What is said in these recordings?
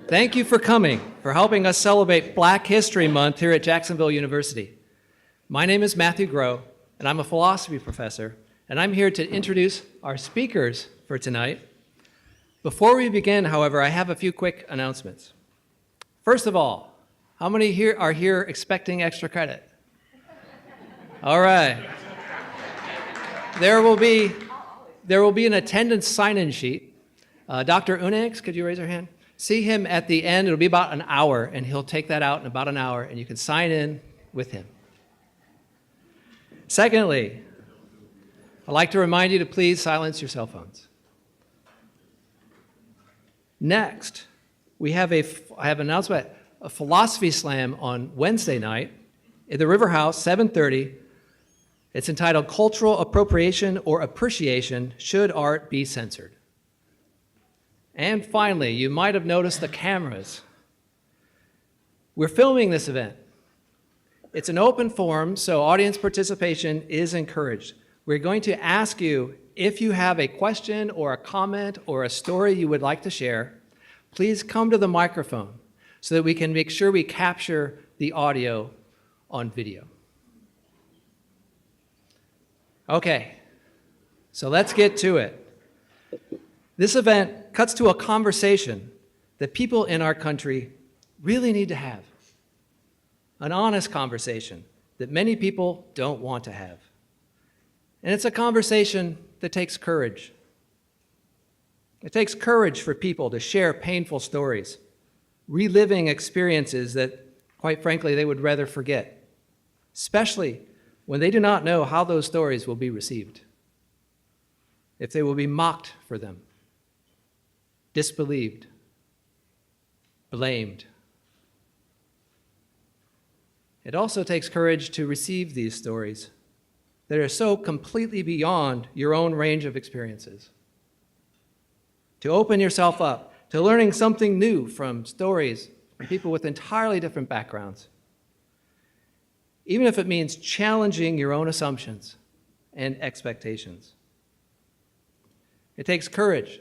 Thank you for coming, for helping us celebrate Black History Month here at Jacksonville University. My name is Matthew Groh, and I'm a philosophy professor, and I'm here to introduce our speakers for tonight. Before we begin, however, I have a few quick announcements. First of all, how many here are here expecting extra credit? All right. There will be an attendance sign-in sheet. Dr. Unix, could you raise your hand? See him at the end. It'll be about an hour, and he'll take that out in about an hour, and you can sign in with him. Secondly, I'd like to remind you to please silence your cell phones. Next, I have an announcement, a philosophy slam on Wednesday night at the River House, 7:30. It's entitled Cultural Appropriation or Appreciation, Should Art Be Censored? And finally, you might have noticed the cameras. We're filming this event. It's an open forum, so audience participation is encouraged. We're going to ask you if you have a question or a comment or a story you would like to share, please come to the microphone so that we can make sure we capture the audio on video. Okay, so let's get to it. This event cuts to a conversation that people in our country really need to have. An honest conversation that many people don't want to have. And it's a conversation that takes courage. It takes courage for people to share painful stories, reliving experiences that, quite frankly, they would rather forget, especially when they do not know how those stories will be received, if they will be mocked for them, disbelieved, blamed. It also takes courage to receive these stories that are so completely beyond your own range of experiences. To open yourself up to learning something new from stories from people with entirely different backgrounds, even if it means challenging your own assumptions and expectations. It takes courage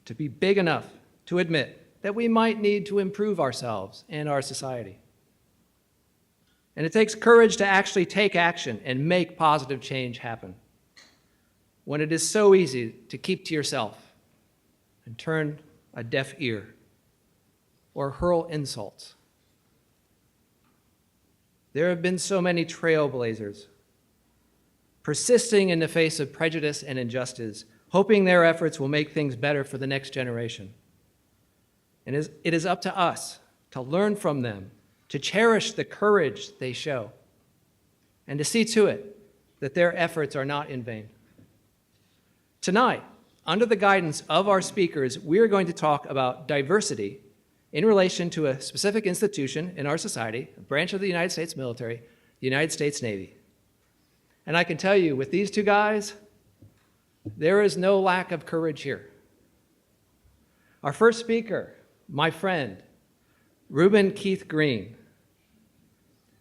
to be big enough to admit that we might need to improve ourselves and our society. And it takes courage to actually take action and make positive change happen, when it is so easy to keep to yourself and turn a deaf ear or hurl insults. There have been so many trailblazers, persisting in the face of prejudice and injustice, hoping their efforts will make things better for the next generation. And it is up to us to learn from them, to cherish the courage they show, and to see to it that their efforts are not in vain. Tonight, under the guidance of our speakers, we are going to talk about diversity in relation to a specific institution in our society, a branch of the United States military, the United States Navy. And I can tell you, with these two guys, there is no lack of courage here. Our first speaker, my friend, Reuben Keith Green.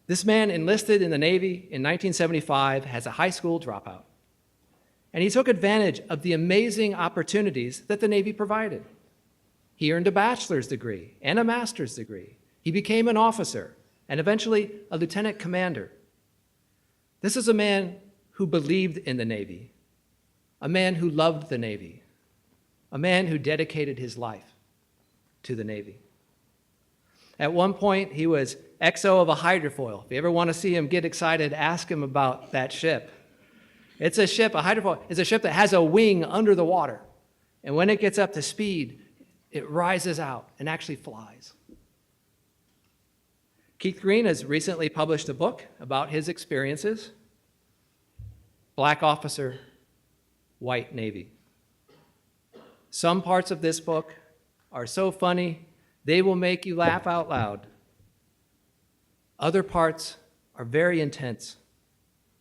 This man enlisted in the Navy in 1975 as a high school dropout. And he took advantage of the amazing opportunities that the Navy provided. He earned a bachelor's degree and a master's degree. He became an officer and eventually a lieutenant commander. This is a man who believed in the Navy, a man who loved the Navy, a man who dedicated his life to the Navy. At one point, he was XO of a hydrofoil. If you ever want to see him get excited, ask him about that ship. It's a ship, a hydrofoil, is a ship that has a wing under the water. And when it gets up to speed, it rises out and actually flies. Keith Green has recently published a book about his experiences. Black Officer, White Navy. Some parts of this book are so funny, they will make you laugh out loud. Other parts are very intense,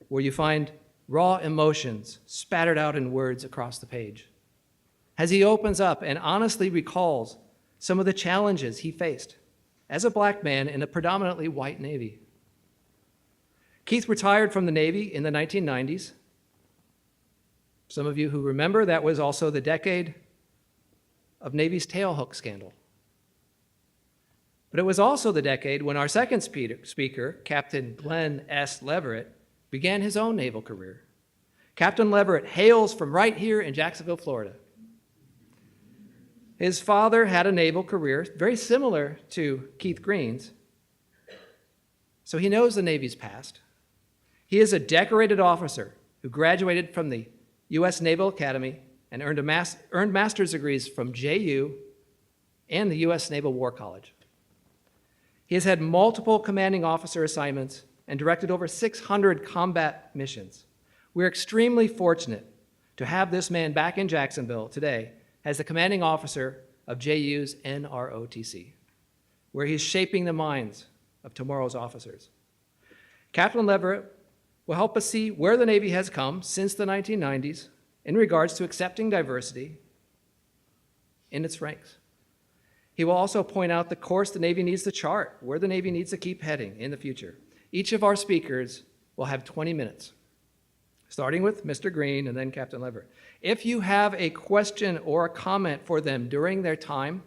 where you find raw emotions spattered out in words across the page, as he opens up and honestly recalls some of the challenges he faced as a black man in a predominantly white Navy. Keith retired from the Navy in the 1990s. Some of you who remember, that was also the decade of Navy's tailhook scandal. But it was also the decade when our second speaker, Captain Glen S. Leverett, began his own naval career. Captain Leverett hails from right here in Jacksonville, Florida. His father had a naval career very similar to Keith Green's, so he knows the Navy's past. He is a decorated officer who graduated from the U.S. Naval Academy and earned master's degrees from JU and the U.S. Naval War College. He has had multiple commanding officer assignments and directed over 600 combat missions. We're extremely fortunate to have this man back in Jacksonville today as the commanding officer of JU's NROTC, where he's shaping the minds of tomorrow's officers. Captain Leverett will help us see where the Navy has come since the 1990s in regards to accepting diversity in its ranks. He will also point out the course the Navy needs to chart, where the Navy needs to keep heading in the future. Each of our speakers will have 20 minutes, starting with Mr. Green and then Captain Leverett. If you have a question or a comment for them during their time,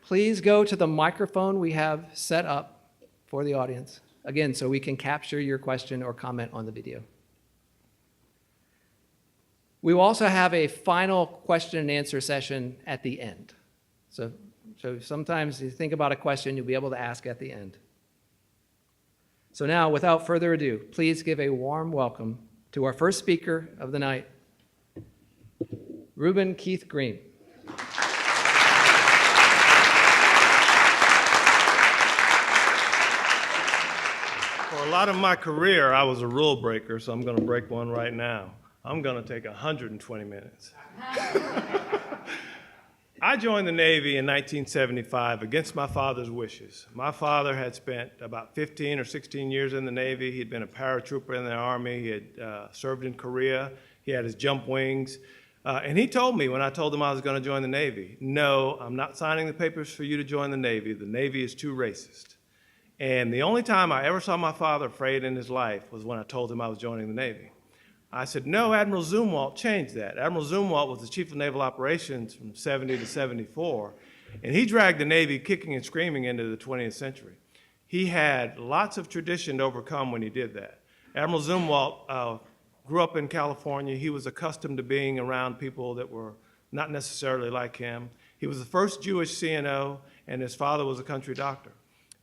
please go to the microphone we have set up for the audience, again, so we can capture your question or comment on the video. We will also have a final question and answer session at the end. So sometimes you think about a question you'll be able to ask at the end. So now, without further ado, please give a warm welcome to our first speaker of the night, Reuben Keith Green. For a lot of my career, I was a rule breaker, so I'm going to break one right now. I'm going to take 120 minutes. I joined the Navy in 1975 against my father's wishes. My father had spent about 15 or 16 years in the Navy. He'd been a paratrooper in the Army. He had served in Korea. He had his jump wings. And he told me when I told him I was going to join the Navy, no, I'm not signing the papers for you to join the Navy. The Navy is too racist. And the only time I ever saw my father afraid in his life was when I told him I was joining the Navy. I said, no, Admiral Zumwalt changed that. Admiral Zumwalt was the Chief of Naval Operations from 70 to 74, and he dragged the Navy kicking and screaming into the 20th century. He had lots of tradition to overcome when he did that. Admiral Zumwalt grew up in California. He was accustomed to being around people that were not necessarily like him. He was the first Jewish CNO, and his father was a country doctor.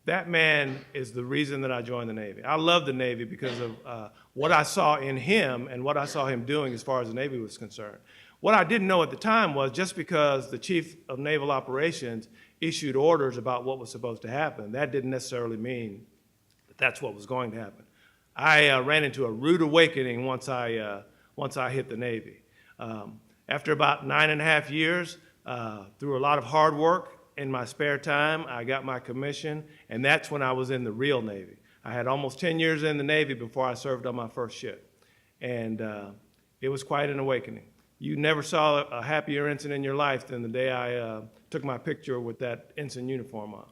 That man is the reason that I joined the Navy. I love the Navy because of what I saw in him and what I saw him doing as far as the Navy was concerned. What I didn't know at the time was just because the Chief of Naval Operations issued orders about what was supposed to happen, that didn't necessarily mean that that's what was going to happen. I ran into a rude awakening once I hit the Navy. After about 9.5 years, through a lot of hard work, in my spare time, I got my commission, and that's when I was in the real Navy. I had almost 10 years in the Navy before I served on my first ship, and it was quite an awakening. You never saw a happier ensign in your life than the day I took my picture with that ensign uniform on.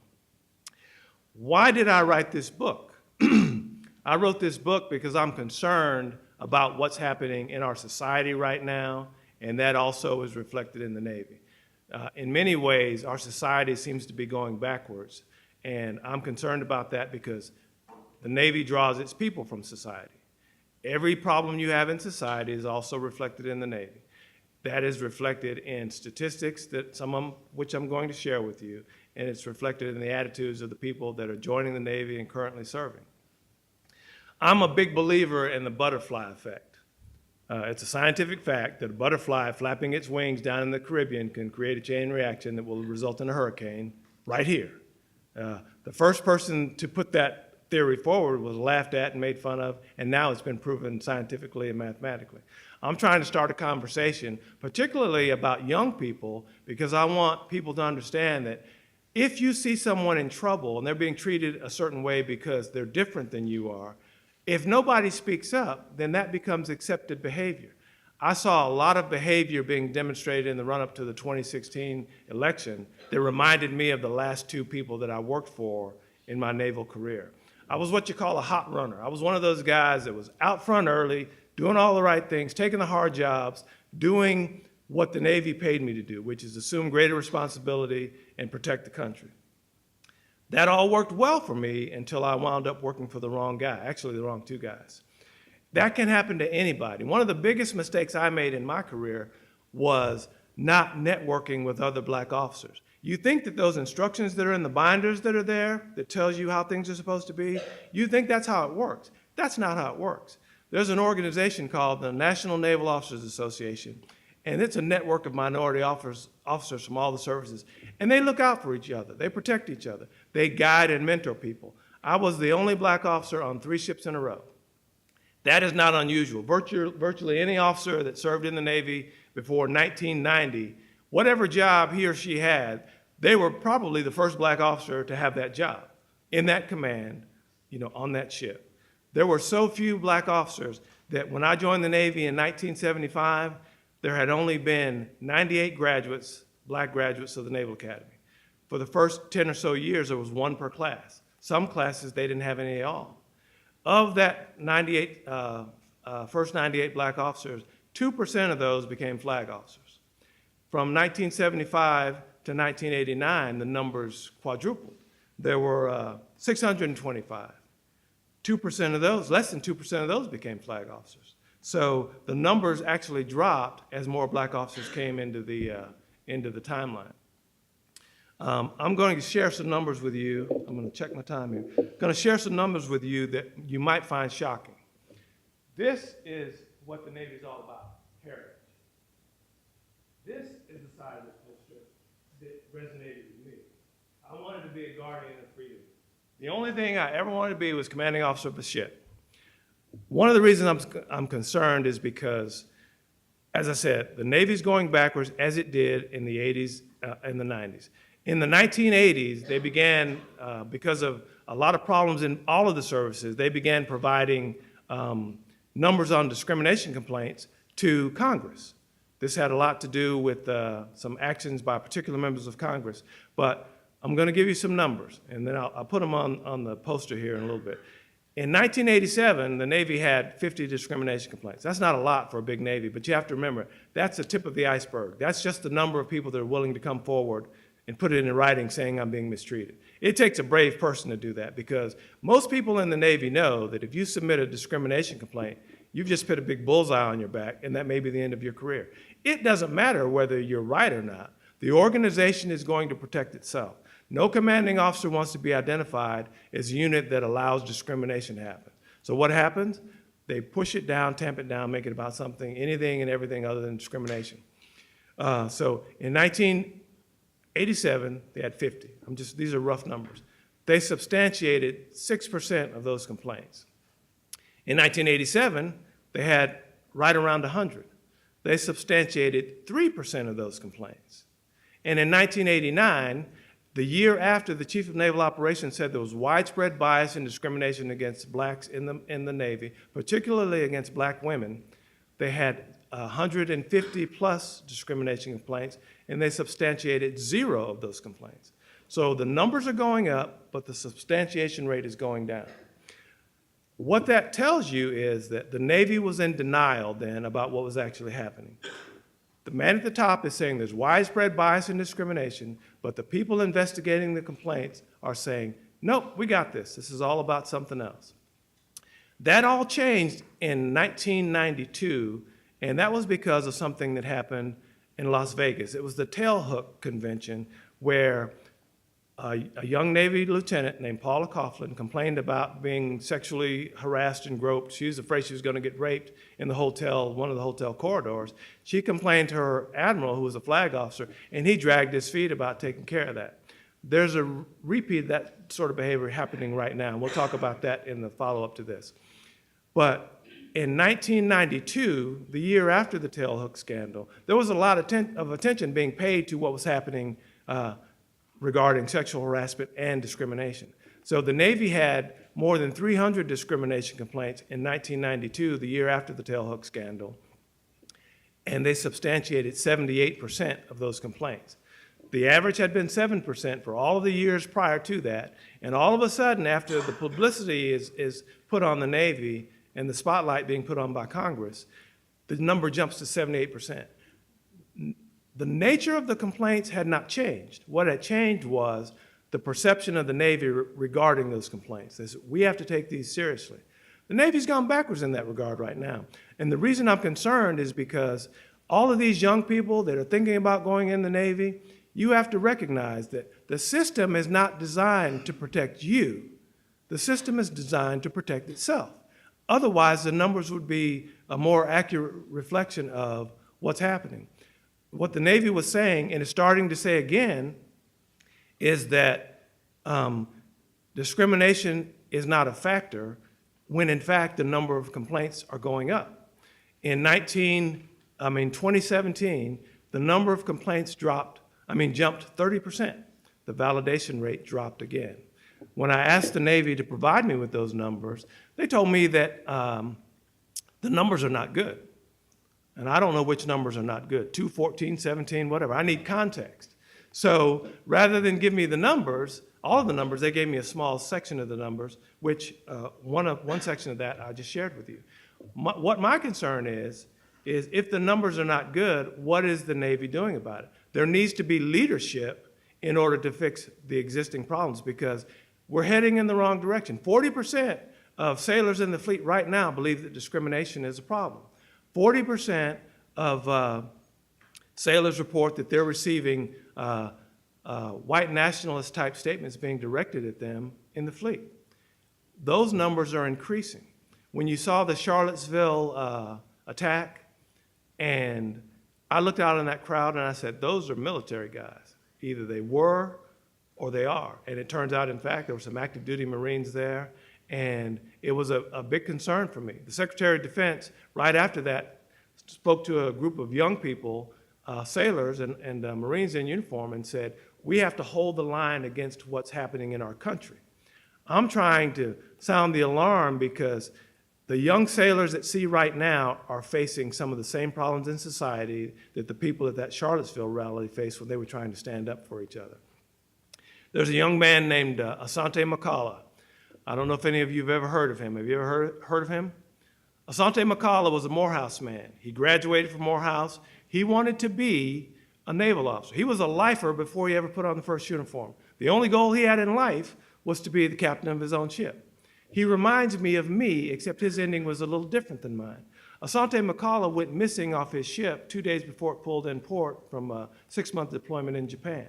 Why did I write this book? I wrote this book because I'm concerned about what's happening in our society right now, and that also is reflected in the Navy. In many ways, our society seems to be going backwards, and I'm concerned about that because the Navy draws its people from society. Every problem you have in society is also reflected in the Navy. That is reflected in statistics, that some of which I'm going to share with you, and it's reflected in the attitudes of the people that are joining the Navy and currently serving. I'm a big believer in the butterfly effect. It's a scientific fact that a butterfly flapping its wings down in the Caribbean can create a chain reaction that will result in a hurricane right here. The first person to put that theory forward was laughed at and made fun of, and now it's been proven scientifically and mathematically. I'm trying to start a conversation, particularly about young people, because I want people to understand that if you see someone in trouble and they're being treated a certain way because they're different than you are, if nobody speaks up, then that becomes accepted behavior. I saw a lot of behavior being demonstrated in the run-up to the 2016 election that reminded me of the last two people that I worked for in my naval career. I was what you call a hot runner. I was one of those guys that was out front early, doing all the right things, taking the hard jobs, doing what the Navy paid me to do, which is assume greater responsibility and protect the country. That all worked well for me until I wound up working for the wrong guy, actually the wrong two guys. That can happen to anybody. One of the biggest mistakes I made in my career was not networking with other black officers. You think that those instructions that are in the binders that are there, that tells you how things are supposed to be, you think that's how it works. That's not how it works. There's an organization called the National Naval Officers Association, and it's a network of minority officers from all the services. And they look out for each other. They protect each other. They guide and mentor people. I was the only black officer on 3 ships in a row. That is not unusual. Virtually any officer that served in the Navy before 1990, whatever job he or she had, they were probably the first black officer to have that job in that command, on that ship. There were so few black officers that when I joined the Navy in 1975, there had only been 98 graduates, black graduates of the Naval Academy. For the first 10 or so years, there was 1 per class. Some classes, they didn't have any at all. Of that first 98 black officers, 2% of those became flag officers. From 1975 to 1989, the numbers quadrupled. There were 625. 2% of those, less than 2% of those became flag officers. So the numbers actually dropped as more black officers came into the timeline. I'm going to share some numbers with you. I'm going to check my time here. I'm going to share some numbers with you that you might find shocking. This is what the Navy is all about, heritage. This is the side of this poster that resonated with me. I wanted to be a guardian of freedom. The only thing I ever wanted to be was commanding officer of a ship. One of the reasons I'm concerned is because, as I said, the Navy's going backwards as it did in the 80s and the 90s. In the 1980s, they began, because of a lot of problems in all of the services, they began providing numbers on discrimination complaints to Congress. This had a lot to do with some actions by particular members of Congress. But I'm going to give you some numbers, and then I'll put them on the poster here in a little bit. In 1987, the Navy had 50 discrimination complaints. That's not a lot for a big Navy, but you have to remember, that's the tip of the iceberg. That's just the number of people that are willing to come forward and put it in writing saying I'm being mistreated. It takes a brave person to do that because most people in the Navy know that if you submit a discrimination complaint, you've just put a big bullseye on your back, and that may be the end of your career. It doesn't matter whether you're right or not. The organization is going to protect itself. No commanding officer wants to be identified as a unit that allows discrimination to happen. So what happens? They push it down, tamp it down, make it about something, anything and everything other than discrimination. So in 1987, they had 50. These are rough numbers. They substantiated 6% of those complaints. In 1987, they had right around 100. They substantiated 3% of those complaints. And in 1989, the year after the Chief of Naval Operations said there was widespread bias and discrimination against blacks in the Navy, particularly against black women, they had 150 plus discrimination complaints, and they substantiated 0 of those complaints. So the numbers are going up, but the substantiation rate is going down. What that tells you is that the Navy was in denial then about what was actually happening. The man at the top is saying there's widespread bias and discrimination, but the people investigating the complaints are saying, nope, we got this. This is all about something else. That all changed in 1992, and that was because of something that happened in Las Vegas. It was the Tailhook Convention where a young Navy lieutenant named Paula Coughlin complained about being sexually harassed and groped. She was afraid she was going to get raped in the hotel, one of the hotel corridors. She complained to her admiral, who was a flag officer, and he dragged his feet about taking care of that. There's a repeat of that sort of behavior happening right now, and we'll talk about that in the follow-up to this. But in 1992, the year after the Tailhook scandal, there was a lot of attention being paid to what was happening regarding sexual harassment and discrimination. So the Navy had more than 300 discrimination complaints in 1992, the year after the Tailhook scandal, and they substantiated 78% of those complaints. The average had been 7% for all of the years prior to that, and all of a sudden, after the publicity is put on the Navy and the spotlight being put on by Congress, the number jumps to 78%. The nature of the complaints had not changed. What had changed was the perception of the Navy regarding those complaints. They said, we have to take these seriously. The Navy's gone backwards in that regard right now. And the reason I'm concerned is because all of these young people that are thinking about going in the Navy, you have to recognize that the system is not designed to protect you. The system is designed to protect itself. Otherwise, the numbers would be a more accurate reflection of what's happening. What the Navy was saying, and is starting to say again, is that discrimination is not a factor when in fact the number of complaints are going up. In 2017, the number of complaints jumped 30%. The validation rate dropped again. When I asked the Navy to provide me with those numbers, they told me that the numbers are not good. And I don't know which numbers are not good, 2, 14, 17, whatever. I need context. So rather than give me the numbers, all of the numbers, they gave me a small section of the numbers, which one section of that I just shared with you. What my concern is if the numbers are not good, what is the Navy doing about it? There needs to be leadership in order to fix the existing problems, because we're heading in the wrong direction. 40% of sailors in the fleet right now believe that discrimination is a problem. 40% of sailors report that they're receiving white nationalist type statements being directed at them in the fleet. Those numbers are increasing. When you saw the Charlottesville attack, and I looked out in that crowd and I said, those are military guys. Either they were or they are. And it turns out, in fact, there were some active duty Marines there, and it was a big concern for me. The Secretary of Defense, right after that, spoke to a group of young people, sailors and Marines in uniform, and said, we have to hold the line against what's happening in our country. I'm trying to sound the alarm because the young sailors at sea right now are facing some of the same problems in society that the people at that Charlottesville rally faced when they were trying to stand up for each other. There's a young man named Asante McCullough. I don't know if any of you have ever heard of him. Have you ever heard of him? Asante McCullough was a Morehouse man. He graduated from Morehouse. He wanted to be a naval officer. He was a lifer before he ever put on the first uniform. The only goal he had in life was to be the captain of his own ship. He reminds me of me, except his ending was a little different than mine. Asante McCullough went missing off his ship 2 days before it pulled in port from a 6-month deployment in Japan.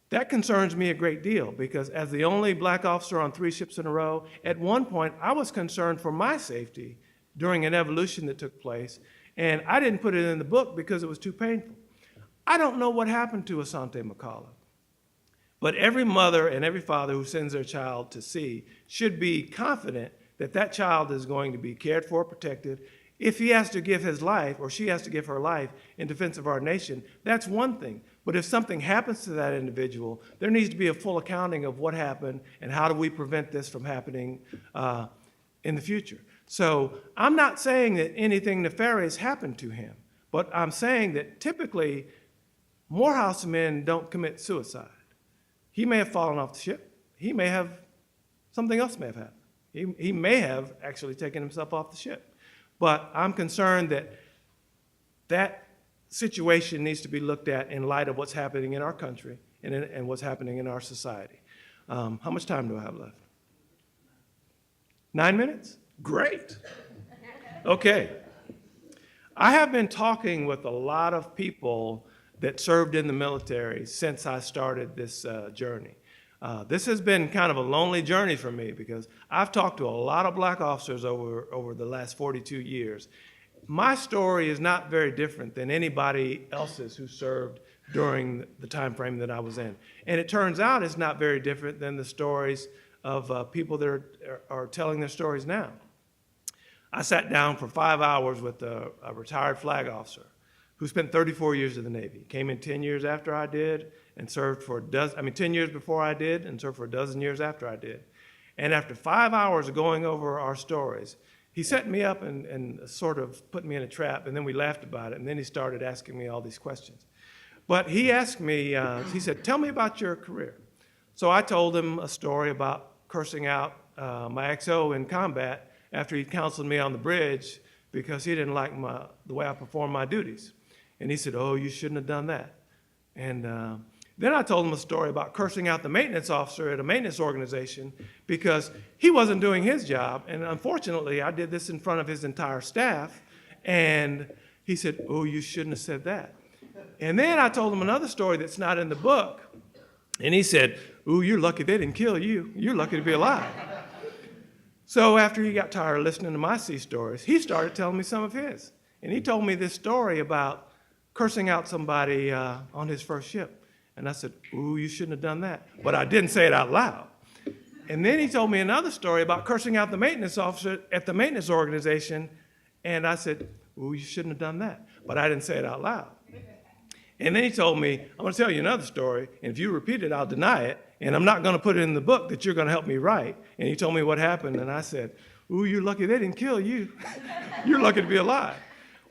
That concerns me a great deal because as the only black officer on 3 ships in a row, at one point I was concerned for my safety during an evolution that took place, and I didn't put it in the book because it was too painful. I don't know what happened to Asante McCullough, but every mother and every father who sends their child to sea should be confident that that child is going to be cared for, protected. If he has to give his life or she has to give her life in defense of our nation, that's one thing. But if something happens to that individual, there needs to be a full accounting of what happened and how do we prevent this from happening in the future. So I'm not saying that anything nefarious happened to him, but I'm saying that typically Morehouse men don't commit suicide. He may have fallen off the ship. He may have, something else may have happened. He may have actually taken himself off the ship. But I'm concerned that that situation needs to be looked at in light of what's happening in our country and what's happening in our society. How much time do I have left? 9 minutes? Great. Okay. I have been talking with a lot of people that served in the military since I started this journey. This has been kind of a lonely journey for me because I've talked to a lot of black officers over the last 42 years. My story is not very different than anybody else's who served during the time frame that I was in. And it turns out it's not very different than the stories of people that are telling their stories now. I sat down for 5 hours with a retired flag officer who spent 34 years in the Navy. Came in 10 years after I did and served for 10 years before I did and served for 12 years after I did. And after 5 hours of going over our stories, he set me up and sort of put me in a trap, and then we laughed about it, and then he started asking me all these questions. But he asked me, he said, tell me about your career. So I told him a story about cursing out my XO in combat after he counseled me on the bridge because he didn't like the way I performed my duties. And he said, oh, you shouldn't have done that. And Then I told him a story about cursing out the maintenance officer at a maintenance organization because he wasn't doing his job. And unfortunately, I did this in front of his entire staff. And he said, "Oh, you shouldn't have said that." And then I told him another story that's not in the book. And he said, "Ooh, you're lucky they didn't kill you. You're lucky to be alive." So after he got tired of listening to my sea stories, he started telling me some of his. And he told me this story about cursing out somebody on his first ship. And I said, "Ooh, you shouldn't have done that." But I didn't say it out loud. And then he told me another story about cursing out the maintenance officer at the maintenance organization. And I said, "Ooh, you shouldn't have done that." But I didn't say it out loud. And then he told me, "I'm going to tell you another story, and if you repeat it, I'll deny it, and I'm not going to put it in the book that you're going to help me write." And he told me what happened, and I said, "Ooh, you're lucky they didn't kill you. You're lucky to be alive."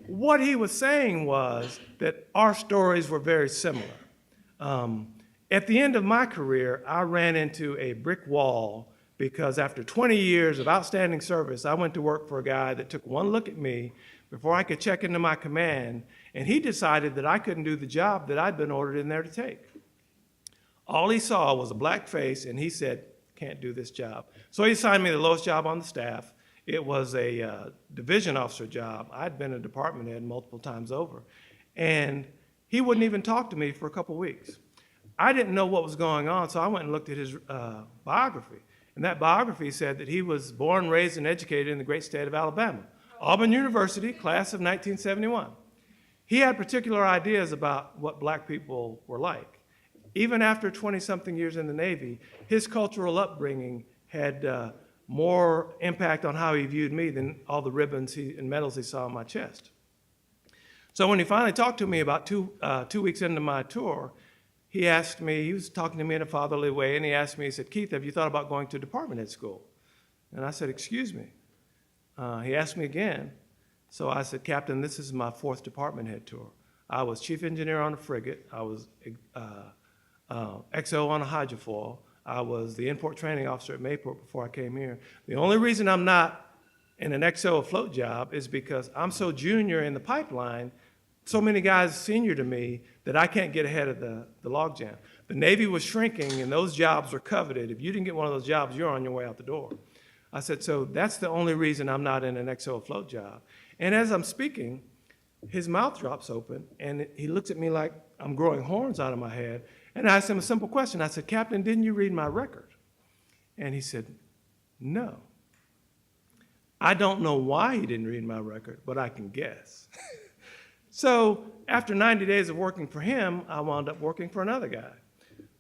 What he was saying was that our stories were very similar. At the end of my career, I ran into a brick wall because after 20 years of outstanding service, I went to work for a guy that took one look at me before I could check into my command, and he decided that I couldn't do the job that I'd been ordered in there to take. All he saw was a black face, and he said, "Can't do this job." So he assigned me the lowest job on the staff. It was a division officer job. I'd been a department head multiple times over. And he wouldn't even talk to me for a couple weeks. I didn't know what was going on, so I went and looked at his biography. And that biography said that he was born, raised, and educated in the great state of Alabama. Auburn University, class of 1971. He had particular ideas about what black people were like. Even after 20-something years in the Navy, his cultural upbringing had more impact on how he viewed me than all the ribbons and medals he saw on my chest. So when he finally talked to me about two weeks into my tour, he asked me, he was talking to me in a fatherly way, and he asked me, he said, "Keith, have you thought about going to department head school?" And I said, "Excuse me." He asked me again. So I said, "Captain, this is my 4th department head tour. I was chief engineer on a frigate. I was XO on a hydrofoil. I was the import training officer at Mayport before I came here. The only reason I'm not in an XO afloat job is because I'm so junior in the pipeline, so many guys senior to me, that I can't get ahead of the logjam. The Navy was shrinking, and those jobs were coveted. If you didn't get one of those jobs, you're on your way out the door." I said, "So that's the only reason I'm not in an XO afloat job." And as I'm speaking, his mouth drops open, and he looks at me like I'm growing horns out of my head. And I asked him a simple question. I said, "Captain, didn't you read my record?" And he said, "No." I don't know why he didn't read my record, but I can guess. So after 90 days of working for him, I wound up working for another guy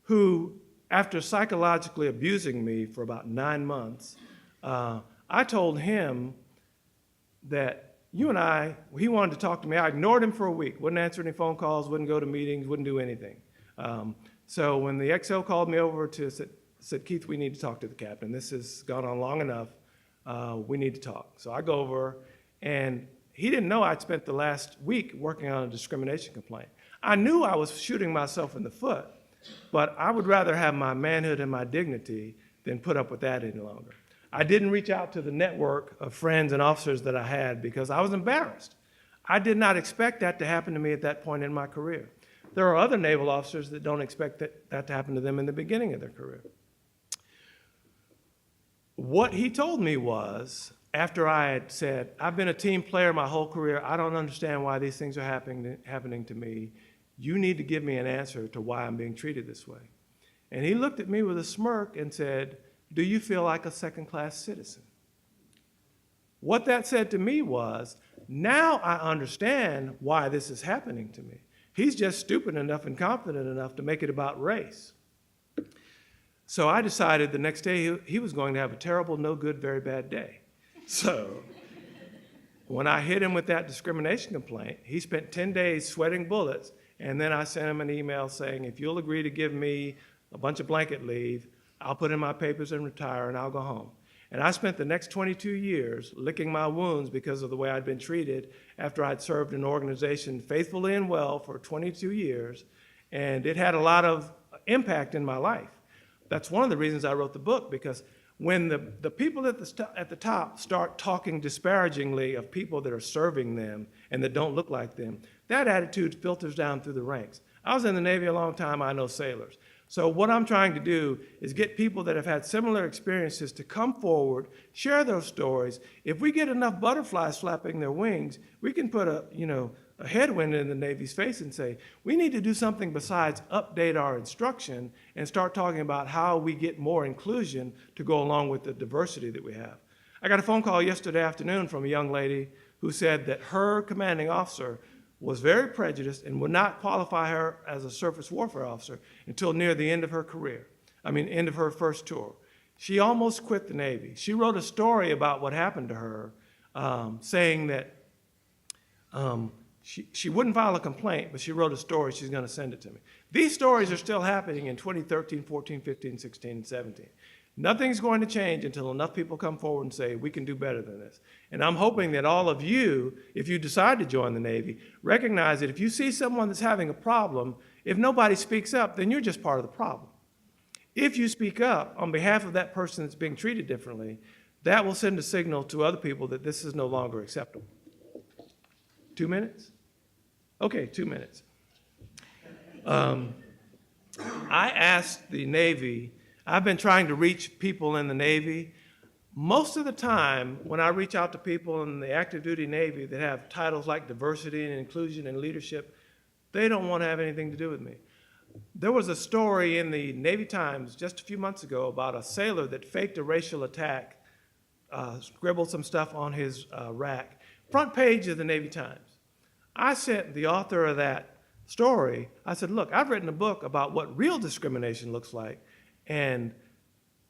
who, after psychologically abusing me for about 9 months, I told him that he wanted to talk to me. I ignored him for a week, wouldn't answer any phone calls, wouldn't go to meetings, wouldn't do anything. So when the XO called me over said, "Keith, we need to talk to the captain. This has gone on long enough. We need to talk." So I go over, and he didn't know I'd spent the last week working on a discrimination complaint. I knew I was shooting myself in the foot, but I would rather have my manhood and my dignity than put up with that any longer. I didn't reach out to the network of friends and officers that I had because I was embarrassed. I did not expect that to happen to me at that point in my career. There are other naval officers that don't expect that to happen to them in the beginning of their career. What he told me was, after I had said, "I've been a team player my whole career. I don't understand why these things are happening to me. You need to give me an answer to why I'm being treated this way." And he looked at me with a smirk and said, "Do you feel like a second-class citizen?" What that said to me was, now I understand why this is happening to me. He's just stupid enough and confident enough to make it about race. So I decided the next day he was going to have a terrible, no good, very bad day. So when I hit him with that discrimination complaint, he spent 10 days sweating bullets, and then I sent him an email saying, "If you'll agree to give me a bunch of blanket leave, I'll put in my papers and retire, and I'll go home." And I spent the next 22 years licking my wounds because of the way I'd been treated after I'd served an organization faithfully and well for 22 years, and it had a lot of impact in my life. That's one of the reasons I wrote the book, because when the people at the top start talking disparagingly of people that are serving them and that don't look like them, that attitude filters down through the ranks. I was in the Navy a long time, I know sailors. So what I'm trying to do is get people that have had similar experiences to come forward, share those stories. If we get enough butterflies flapping their wings, we can put a headwind in the Navy's face and say, we need to do something besides update our instruction and start talking about how we get more inclusion to go along with the diversity that we have. I got a phone call yesterday afternoon from a young lady who said that her commanding officer was very prejudiced and would not qualify her as a surface warfare officer until near the end of her career. End of her first tour. She almost quit the Navy. She wrote a story about what happened to her, saying that she wouldn't file a complaint, but she wrote a story, she's gonna send it to me. These stories are still happening in 2013, 14, 15, 16, and 17. Nothing's going to change until enough people come forward and say, we can do better than this. And I'm hoping that all of you, if you decide to join the Navy, recognize that if you see someone that's having a problem, if nobody speaks up, then you're just part of the problem. If you speak up on behalf of that person that's being treated differently, that will send a signal to other people that this is no longer acceptable. 2 minutes? Okay, 2 minutes. I asked the Navy, I've been trying to reach people in the Navy. Most of the time, when I reach out to people in the active duty Navy that have titles like diversity and inclusion and leadership, they don't want to have anything to do with me. There was a story in the Navy Times just a few months ago about a sailor that faked a racial attack, scribbled some stuff on his rack. Front page of the Navy Times. I sent the author of that story, I said, look, I've written a book about what real discrimination looks like, and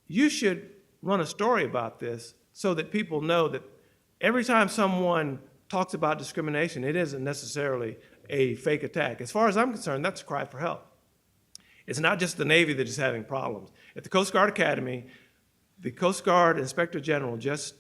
you should run a story about this so that people know that every time someone talks about discrimination, it isn't necessarily a fake attack. As far as I'm concerned, that's a cry for help. It's not just the Navy that is having problems. At the Coast Guard Academy, the Coast Guard Inspector General just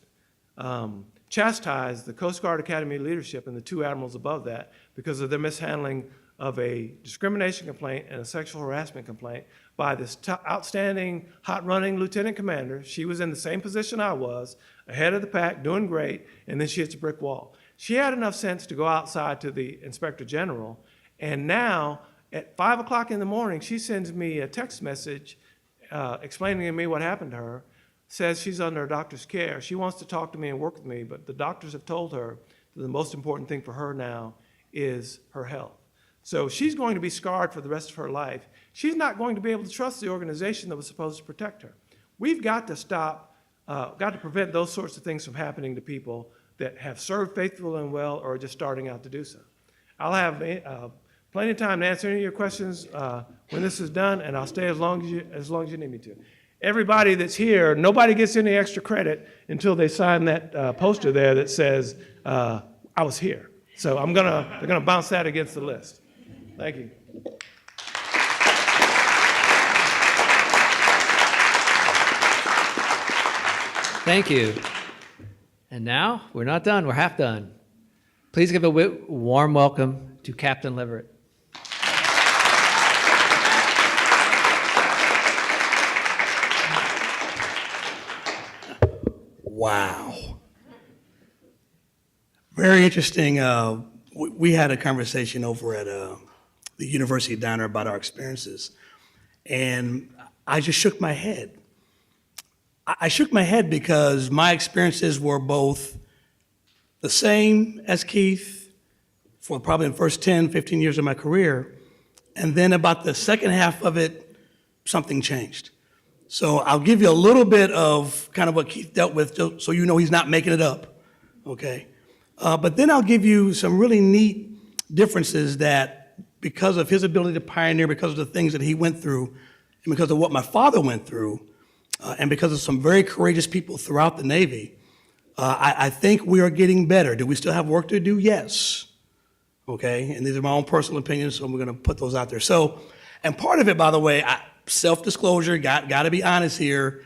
chastised the Coast Guard Academy leadership and the two admirals above that because of their mishandling of a discrimination complaint and a sexual harassment complaint by this outstanding, hot-running lieutenant commander. She was in the same position I was, ahead of the pack, doing great, and then she hits a brick wall. She had enough sense to go outside to the Inspector General, and now at 5 o'clock in the morning, she sends me a text message explaining to me what happened to her, says she's under a doctor's care. She wants to talk to me and work with me, but the doctors have told her that the most important thing for her now is her health. So she's going to be scarred for the rest of her life. She's not going to be able to trust the organization that was supposed to protect her. We've got to stop, got to prevent those sorts of things from happening to people that have served faithfully and well or are just starting out to do so. I'll have plenty of time to answer any of your questions when this is done, and I'll stay as long as you need me to. Everybody that's here, nobody gets any extra credit until they sign that poster there that says, I was here. So they're gonna bounce that against the list. Thank you. Thank you. And now, we're not done, we're half done. Please give a warm welcome to Captain Leverett. Wow. Very interesting. We had a conversation over at the university diner about our experiences, and I just shook my head. I shook my head because my experiences were both the same as Keith for probably the first 10, 15 years of my career, and then about the second half of it, something changed. So I'll give you a little bit of kind of what Keith dealt with so you know he's not making it up, okay? But then I'll give you some really neat differences that because of his ability to pioneer, because of the things that he went through, and because of what my father went through, and because of some very courageous people throughout the Navy, I think we are getting better. Do we still have work to do? Yes, okay? And these are my own personal opinions, so we're gonna put those out there. So, and part of it, by the way, self-disclosure, got to be honest here.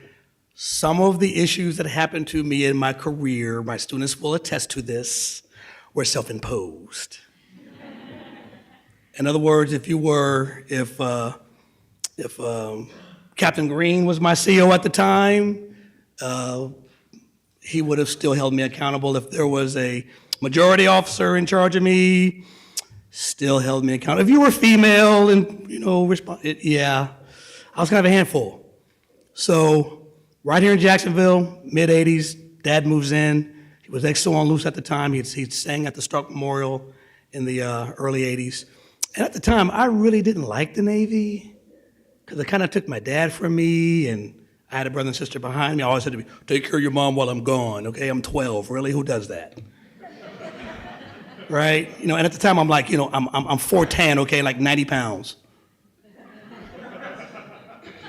Some of the issues that happened to me in my career, my students will attest to this, were self-imposed. In other words, if Captain Green was my CO at the time, he would have still held me accountable. If there was a majority officer in charge of me, still held me accountable. If you were female and, yeah, I was kind of a handful. So right here in Jacksonville, mid-'80s, Dad moves in. He was ex-Alumnus at the time. He sang at the Stark Memorial in the early '80s. And at the time, I really didn't like the Navy because it kind of took my dad from me, and I had a brother and sister behind me. I always said to me, take care of your mom while I'm gone, okay? I'm 12, really? Who does that? Right? And at the time, I'm like, I'm 4'10", okay, like 90 pounds.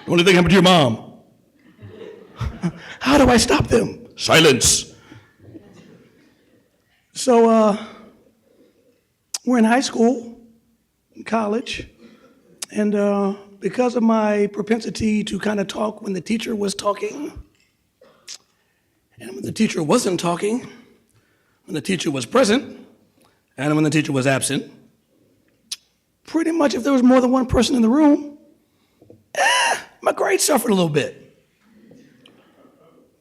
The only thing happened to your mom. How do I stop them? Silence. So we're in high school, in college, and because of my propensity to kind of talk when the teacher was talking, and when the teacher wasn't talking, when the teacher was present, and when the teacher was absent, pretty much if there was more than one person in the room, my grades suffered a little bit.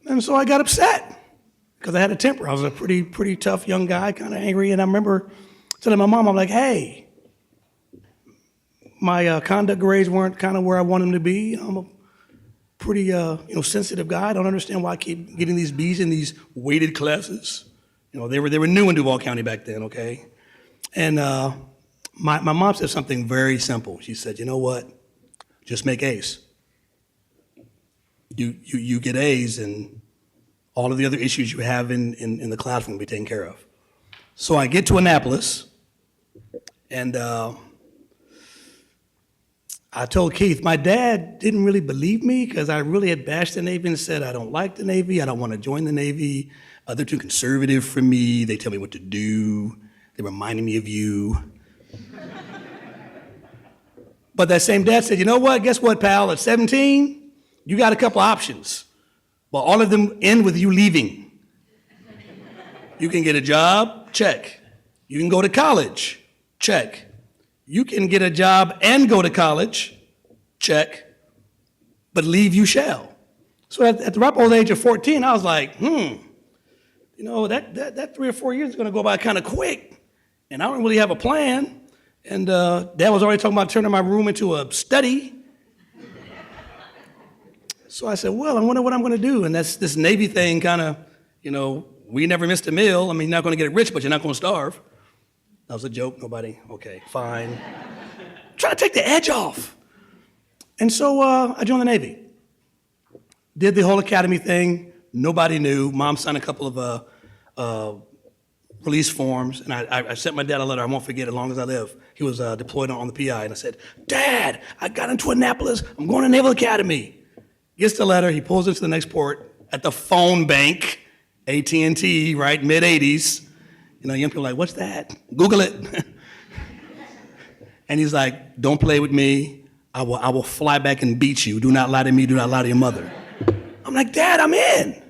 And so I got upset because I had a temper. I was a pretty tough young guy, kind of angry, and I remember telling my mom, I'm like, hey, my conduct grades weren't kind of where I want them to be. I'm a pretty sensitive guy. I don't understand why I keep getting these B's in these weighted classes. They were new in Duval County back then, okay? And my mom said something very simple. She said, you know what? Just make A's. You get A's, and all of the other issues you have in the classroom will be taken care of. So I get to Annapolis, and I told Keith, my dad didn't really believe me because I really had bashed the Navy and said, I don't like the Navy, I don't want to join the Navy. They're too conservative for me. They tell me what to do. They're reminding me of you. But that same dad said, you know what? Guess what, pal? At 17, you got a couple options. Well, all of them end with you leaving. You can get a job, check. You can go to college, check. You can get a job and go to college, check. But leave you shall. So at the ripe old age of 14, I was like, that 3 or 4 years is going to go by kind of quick, and I don't really have a plan. And Dad was already talking about turning my room into a study. So I said, well, I wonder what I'm going to do. And that's this Navy thing kind of, we never missed a meal. I mean, you're not going to get rich, but you're not going to starve. That was a joke. Nobody? Okay, fine. Trying to take the edge off. And so I joined the Navy. Did the whole academy thing. Nobody knew. Mom signed a couple of release forms, and I sent my dad a letter. I won't forget it as long as I live. He was deployed on the PI, and I said, Dad, I got into Annapolis. I'm going to Naval Academy. Gets the letter. He pulls into the next port at the phone bank, AT&T, right, mid-'80s. Young people are like, what's that? Google it. And he's like, don't play with me. I will fly back and beat you. Do not lie to me. Do not lie to your mother. I'm like, Dad, I'm in.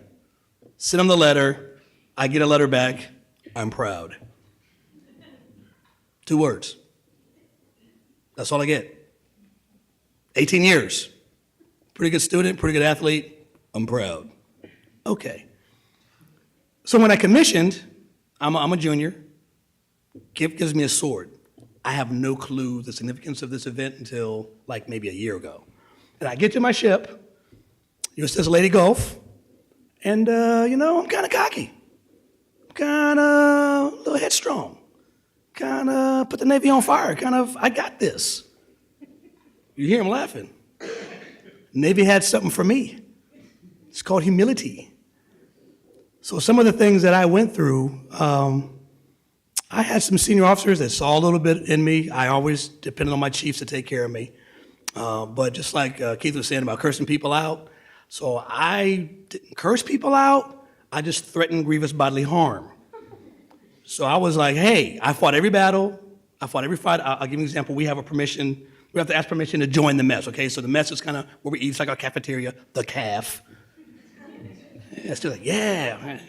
Send him the letter. I get a letter back. I'm proud. 2 words. That's all I get. 18 years. Pretty good student, pretty good athlete. I'm proud. Okay. So when I commissioned, I'm a junior. Gift gives me a sword. I have no clue the significance of this event until like maybe a year ago. And I get to my ship. USS Lady Gulf. And, I'm kind of cocky. Kind of a little headstrong. Kind of put the Navy on fire. I got this. You hear him laughing. Navy had something for me. It's called humility. So some of the things that I went through, I had some senior officers that saw a little bit in me. I always depended on my chiefs to take care of me. But just like Keith was saying about cursing people out, so I didn't curse people out. I just threatened grievous bodily harm. So I was like, hey, I fought every battle. I fought every fight. I'll give you an example. We have to ask permission to join the mess, okay? So the mess is kind of where we eat. It's like our cafeteria, the CAF. Yeah, still like, yeah.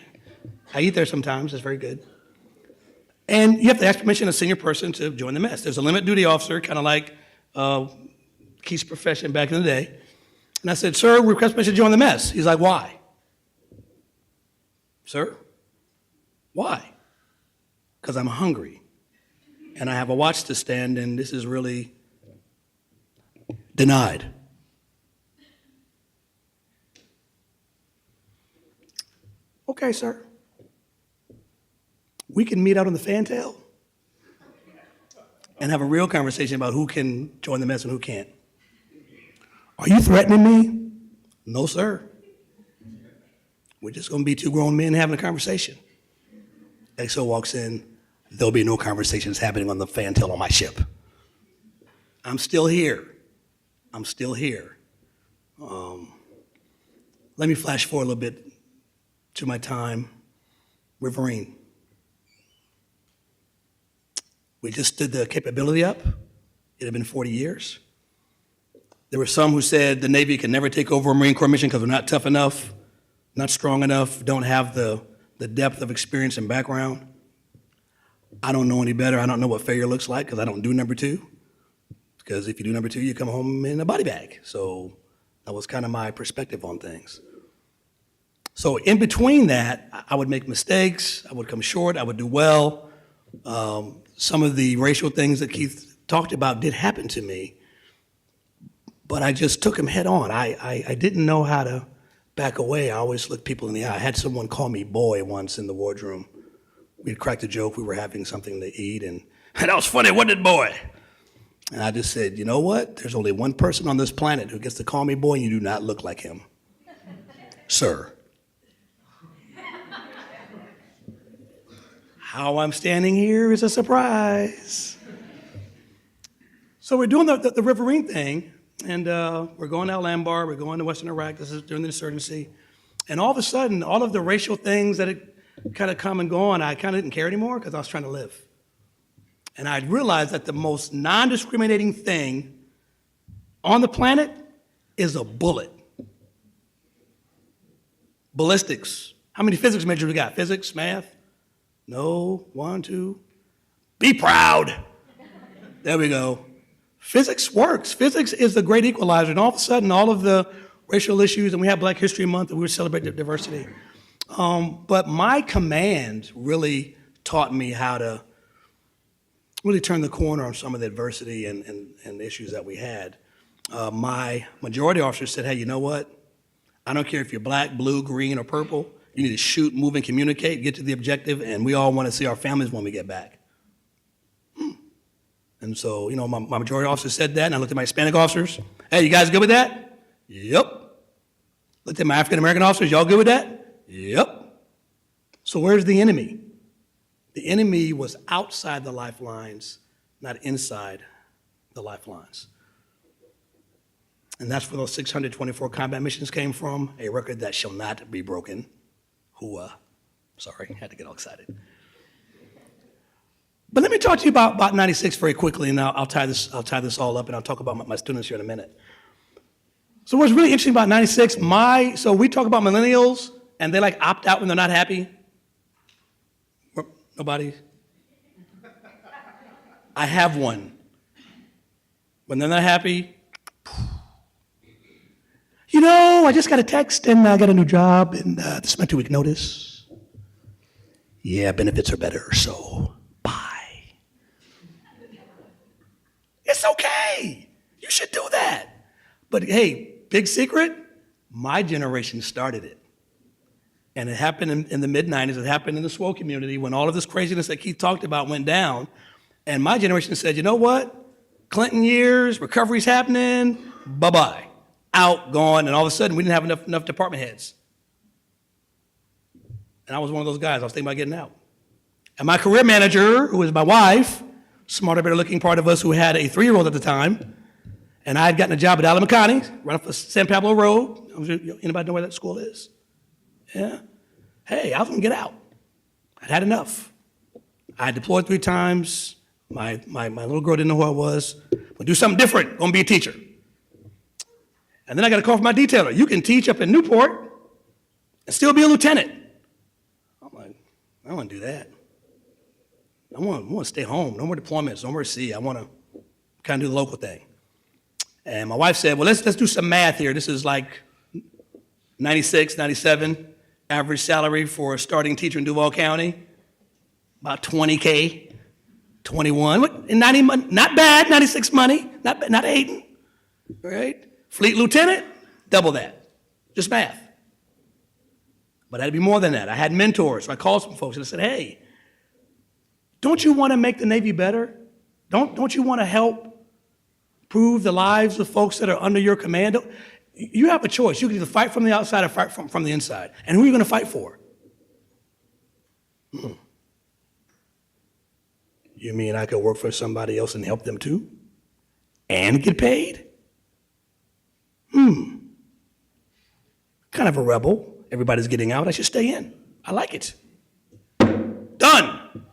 I eat there sometimes. It's very good. And you have to ask permission of a senior person to join the mess. There's a limit duty officer, kind of like Keith's profession back in the day. And I said, sir, we request permission to join the mess. He's like, why? Sir? Why? Because I'm hungry. and I have a watch to stand, and this is really denied. Okay, sir. We can meet out on the fantail and have a real conversation about who can join the mess and who can't. Are you threatening me? No, sir. We're just going to be two grown men having a conversation. XO walks in. There'll be no conversations happening on the fantail on my ship. I'm still here. I'm still here. Let me flash forward a little bit to my time, Riverine. We just stood the capability up. It had been 40 years. There were some who said the Navy can never take over a Marine Corps mission because we're not tough enough, not strong enough, don't have the depth of experience and background. I don't know any better. I don't know what failure looks like because I don't do number 2. Because if you do number 2, you come home in a body bag. So that was kind of my perspective on things. So in between that, I would make mistakes. I would come short. I would do well. Some of the racial things that Keith talked about did happen to me, but I just took them head on. I didn't know how to back away. I always looked people in the eye. I had someone call me boy once in the wardroom. We'd cracked a joke. We were having something to eat, and that was funny, wasn't it, boy? And I just said, you know what? There's only one person on this planet who gets to call me boy, and you do not look like him. Sir. How I'm standing here is a surprise. So we're doing the Riverine thing, and we're going to Al-Anbar, we're going to Western Iraq. This is during the insurgency. And all of a sudden, all of the racial things that had kind of come and gone, I kind of didn't care anymore because I was trying to live. And I realized that the most non-discriminating thing on the planet is a bullet. Ballistics. How many physics majors we got? Physics, math? No, 1, 2. Be proud. There we go. Physics works. Physics is the great equalizer. And all of a sudden, all of the racial issues, and we have Black History Month, and we were celebrating diversity. But my command really taught me how to really turn the corner on some of the adversity and issues that we had. My majority officer said, hey, you know what? I don't care if you're black, blue, green, or purple. You need to shoot, move, and communicate, get to the objective, and we all want to see our families when we get back. And so, you know, my majority officer said that, and I looked at my Hispanic officers. Hey, you guys good with that? Yep. Looked at my African-American officers. Y'all good with that? Yep. So where's the enemy? The enemy was outside the lifelines, not inside the lifelines. And that's where those 624 combat missions came from, a record that shall not be broken. Sorry, had to get all excited. But let me talk to you about 96 very quickly, and I'll tie this all up, and I'll talk about my students here in a minute. So what's really interesting about 96, so we talk about millennials, and they like opt out when they're not happy. Nobody? I have one. When they're not happy, you know, I just got a text and I got a new job and this is my 2-week notice. Yeah, benefits are better, so bye. It's okay. You should do that. But hey, big secret, my generation started it. And it happened in the mid-90s. It happened in the SWO community when all of this craziness that Keith talked about went down. And my generation said, you know what? Clinton years, recovery's happening, bye-bye. Out, gone, and all of a sudden we didn't have enough department heads. And I was one of those guys. I was thinking about getting out. And my career manager, who was my wife, smarter, better-looking part of us who had a 3-year-old at the time, and I had gotten a job at Alumnus, right off of San Pablo Road. Anybody know where that school is? Yeah. Hey, I was gonna get out. I'd had enough. I deployed 3 times. My little girl didn't know who I was. Gonna do something different. Gonna be a teacher. And then I got a call from my detailer. You can teach up in Newport and still be a lieutenant. I'm like, I don't want to do that. I want to stay home. No more deployments. No more sea. I want to kind of do the local thing. And my wife said, well, let's do some math here. This is like 96, 97, average salary for a starting teacher in Duval County, about $20K. 21, what, in 90 money, not bad, 96 money, not hating, right? Fleet lieutenant, double that, just math. But it had to be more than that. I had mentors, so I called some folks and I said, hey, don't you want to make the Navy better? Don't you want to help improve the lives of folks that are under your command? You have a choice. You can either fight from the outside or fight from the inside. And who are you going to fight for? You mean I could work for somebody else and help them too? And get paid? Kind of a rebel. Everybody's getting out. I should stay in. I like it. Done.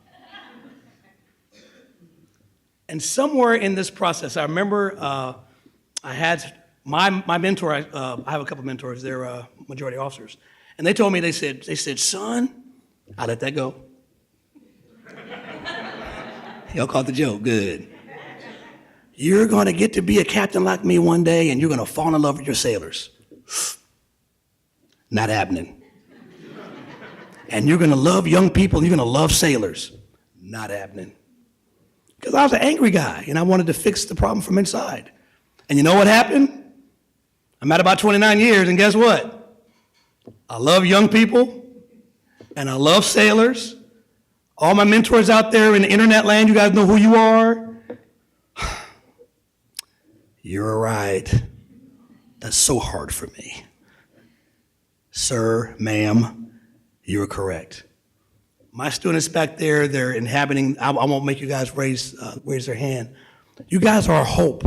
And somewhere in this process, I remember I had my mentor. I have a couple mentors. They're majority officers, and they told me they said, son, I let that go. Y'all caught the joke. Good. You're going to get to be a captain like me one day, and you're going to fall in love with your sailors. Not happening. And you're going to love young people, and you're going to love sailors. Not happening. Because I was an angry guy, and I wanted to fix the problem from inside. And you know what happened? I'm at about 29 years, and guess what? I love young people, and I love sailors. All my mentors out there in the internet land, you guys know who you are. You're right. That's so hard for me. Sir, ma'am, you're correct. My students back there, they're inhabiting, I won't make you guys raise their hand. You guys are our hope.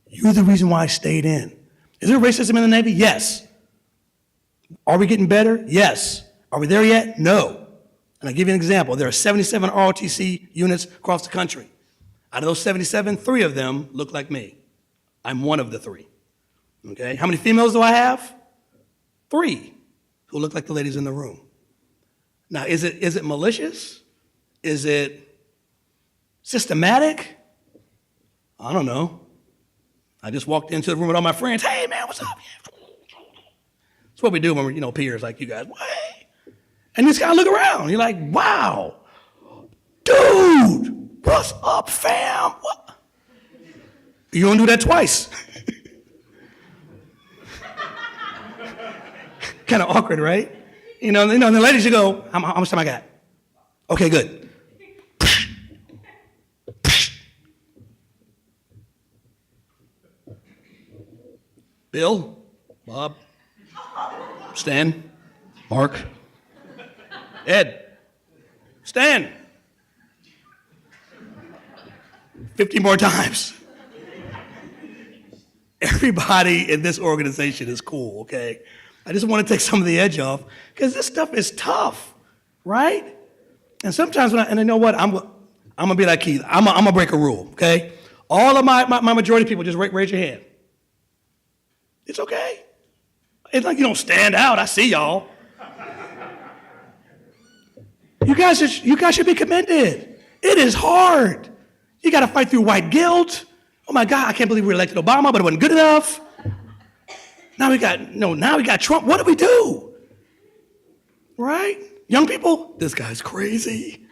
You're the reason why I stayed in. Is there racism in the Navy? Yes. Are we getting better? Yes. Are we there yet? No. And I'll give you an example. There are 77 ROTC units across the country. Out of those 77, 3 of them look like me. I'm one of the 3. Okay? How many females do I have? 3 who look like the ladies in the room. Now, is it malicious? Is it systematic? I don't know. I just walked into the room with all my friends. Hey, man, what's up? That's what we do when we're, peers like you guys. Hey. And you just kind of look around. You're like, wow, dude, what's up, fam? What? You don't do that twice. Kind of awkward, right? And the ladies, you go, how much time I got? Okay, good. Bill, Bob, Stan, Mark, Ed, Stan. 50 more times. Everybody in this organization is cool, okay? I just want to take some of the edge off because this stuff is tough, right? And sometimes and you know what? I'm gonna be like Keith. I'm gonna break a rule, okay? All of my majority people just raise your hand. It's okay. It's like you don't stand out. I see y'all. You guys should be commended. It is hard. You got to fight through white guilt. Oh my God, I can't believe we elected Obama, but it wasn't good enough. Now we got Trump. What do we do? Right? Young people, this guy's crazy.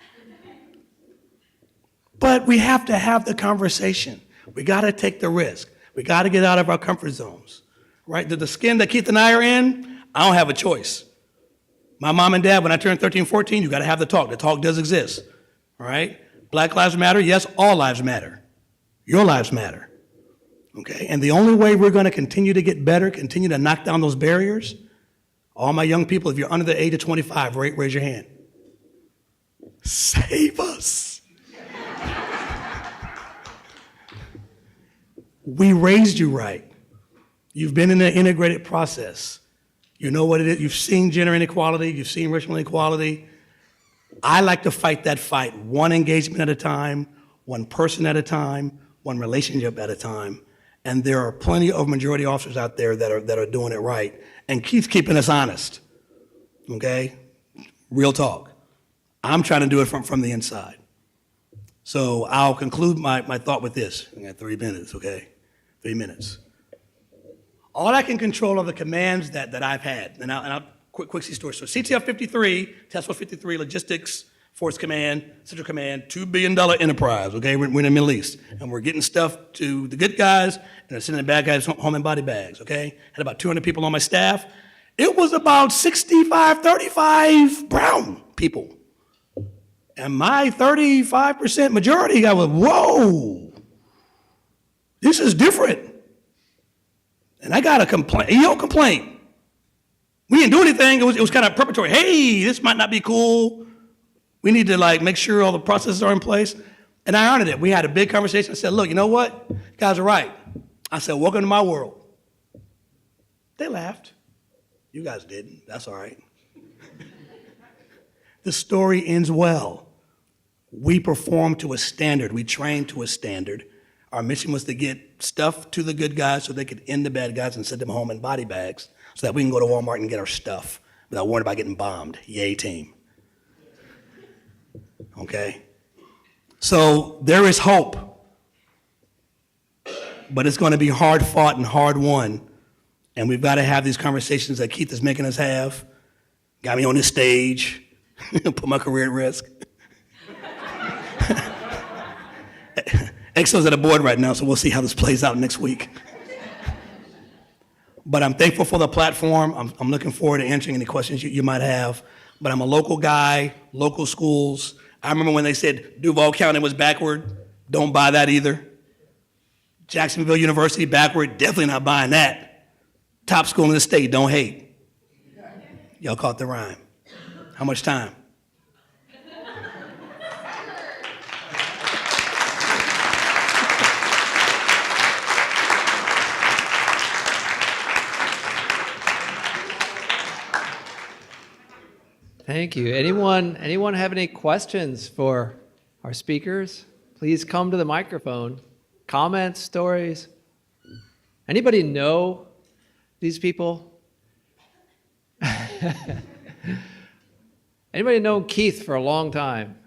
But we have to have the conversation. We got to take the risk. We got to get out of our comfort zones. Right? The skin that Keith and I are in, I don't have a choice. My mom and dad, when I turned 13, 14, you got to have the talk. The talk does exist. All right? Black lives matter. Yes, all lives matter. Your lives matter. Okay? And the only way we're going to continue to get better, continue to knock down those barriers, all my young people, if you're under the age of 25, raise your hand. Save us. We raised you right. You've been in an integrated process. You know what it is. You've seen gender inequality. You've seen racial inequality. I like to fight that fight one engagement at a time, one person at a time, one relationship at a time. And there are plenty of majority officers out there that are doing it right. And Keith's keeping us honest. Okay? Real talk. I'm trying to do it from the inside. So I'll conclude my thought with this. I got 3 minutes, okay? 3 minutes. All I can control are the commands that I've had. And I'll quick story. So CTF 53, Task Force 53, logistics Force Command, Central Command, $2 billion enterprise, okay? We're in the Middle East, and we're getting stuff to the good guys, and they're sending the bad guys home in body bags, okay? Had about 200 people on my staff. It was about 65, 35 brown people. And my 35% majority, I was, whoa, this is different. And I got a complaint, EO complaint. We didn't do anything, it was kind of preparatory. Hey, this might not be cool. We need to make sure all the processes are in place. And I honored it. We had a big conversation. I said, look, you know what? You guys are right. I said, welcome to my world. They laughed. You guys didn't. That's all right. The story ends well. We performed to a standard. We trained to a standard. Our mission was to get stuff to the good guys so they could end the bad guys and send them home in body bags so that we can go to Walmart and get our stuff without worrying about getting bombed. Yay, team. Okay? So there is hope. But it's going to be hard fought and hard won. And we've got to have these conversations that Keith is making us have. Got me on this stage, put my career at risk. EXO's at a board right now, so we'll see how this plays out next week. But I'm thankful for the platform. I'm looking forward to answering any questions you might have. But I'm a local guy, local schools. I remember when they said Duval County was backward. Don't buy that either. Jacksonville University backward, definitely not buying that. Top school in the state, don't hate. Y'all caught the rhyme. How much time? Thank you. Anyone have any questions for our speakers? Please come to the microphone. Comments, stories. Anybody know these people? Anybody know Keith for a long time?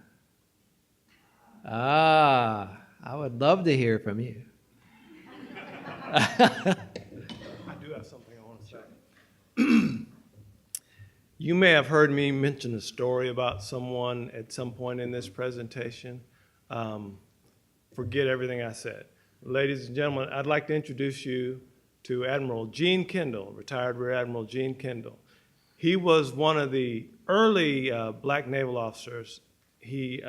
I would love to hear from you. I do have something I want to say. You may have heard me mention a story about someone at some point in this presentation. Forget everything I said. Ladies and gentlemen, I'd like to introduce you to Admiral Gene Kendall, retired Rear Admiral Gene Kendall. He was one of the early black naval officers. He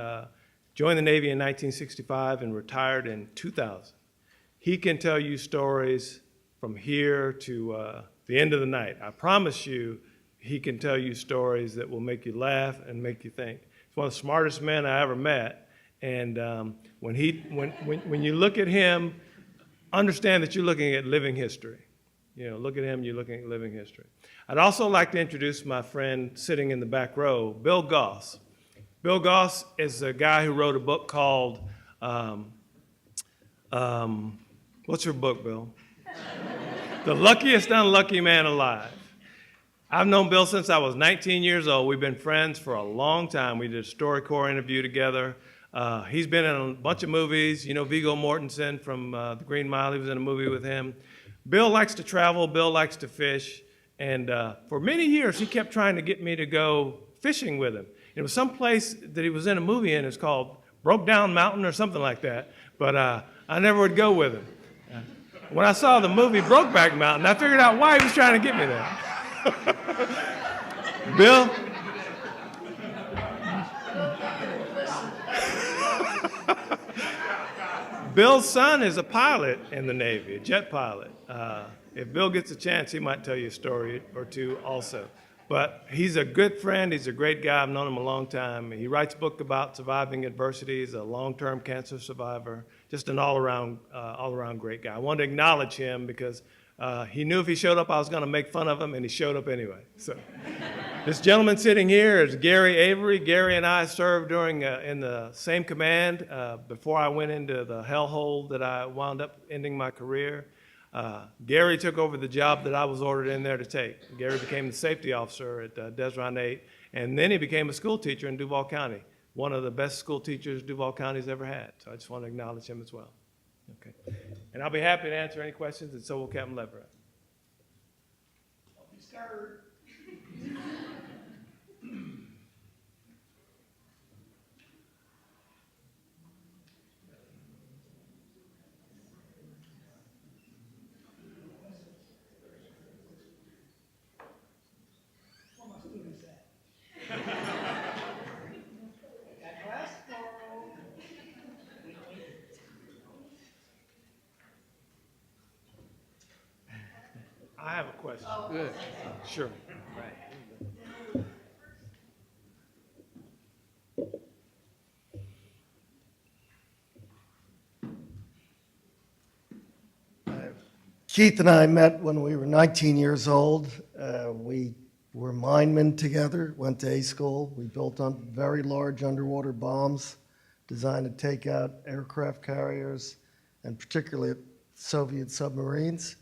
joined the Navy in 1965 and retired in 2000. He can tell you stories from here to the end of the night. I promise you, he can tell you stories that will make you laugh and make you think. He's one of the smartest men I ever met. And when you look at him, understand that you're looking at living history. You know, look at him, you're looking at living history. I'd also like to introduce my friend sitting in the back row, Bill Goss. Bill Goss is a guy who wrote a book called, what's your book, Bill? The Luckiest Unlucky Man Alive. I've known Bill since I was 19 years old. We've been friends for a long time. We did a StoryCorps interview together. He's been in a bunch of movies. You know Viggo Mortensen from The Green Mile. He was in a movie with him. Bill likes to travel. Bill likes to fish. And for many years, he kept trying to get me to go fishing with him. It was some place that he was in a movie in. It's called Broke Down Mountain or something like that. But I never would go with him. When I saw the movie Brokeback Mountain, I figured out why he was trying to get me there. Bill? Bill's son is a pilot in the Navy, a jet pilot. If Bill gets a chance, he might tell you a story or two also. But he's a good friend. He's a great guy. I've known him a long time. He writes a book about surviving adversity. He's a long-term cancer survivor. Just an all-around great guy. I wanted to acknowledge him because he knew if he showed up, I was going to make fun of him, and he showed up anyway. So, this gentleman sitting here is Gary Avery. Gary and I served in the same command before I went into the hellhole that I wound up ending my career. Gary took over the job that I was ordered in there to take. Gary became the safety officer at Desron 8, and then he became a school teacher in Duval County, one of the best school teachers Duval County's ever had. So I just want to acknowledge him as well. Okay. And I'll be happy to answer any questions, and so will Captain Leverett. Don't be scared. questions. Good. Sure. Keith and I met when we were 19 years old. We were minemen together, went to A school. We built on very large underwater bombs designed to take out aircraft carriers and particularly Soviet submarines.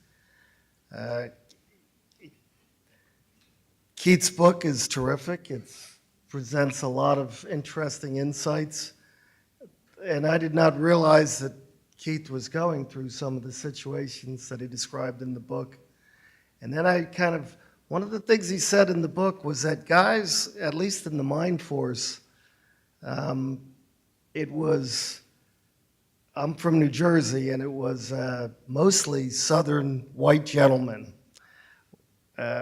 Keith's book is terrific. It presents a lot of interesting insights. And I did not realize that Keith was going through some of the situations that he described in the book. And then one of the things he said in the book was that guys, at least in the mine force, I'm from New Jersey, and it was mostly Southern white gentlemen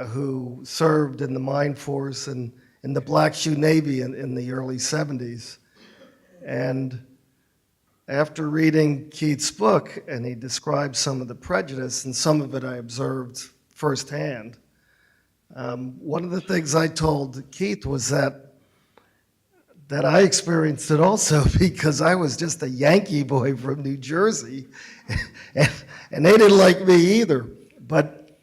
who served in the mine force and in the Black Shoe Navy in the early 70s. And after reading Keith's book, and he described some of the prejudice, and some of it I observed firsthand, one of the things I told Keith was that I experienced it also because I was just a Yankee boy from New Jersey, and they didn't like me either. But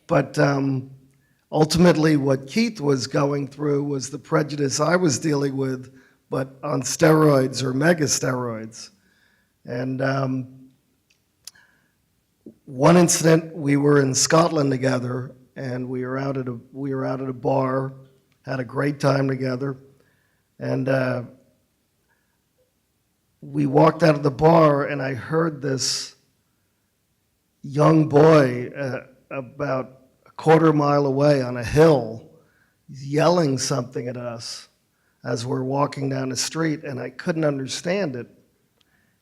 ultimately what Keith was going through was the prejudice I was dealing with, but on steroids or mega steroids. And one incident, we were in Scotland together, and we were out at a bar, had a great time together, and we walked out of the bar, and I heard this young boy about a quarter mile away on a hill yelling something at us as we're walking down the street, and I couldn't understand it.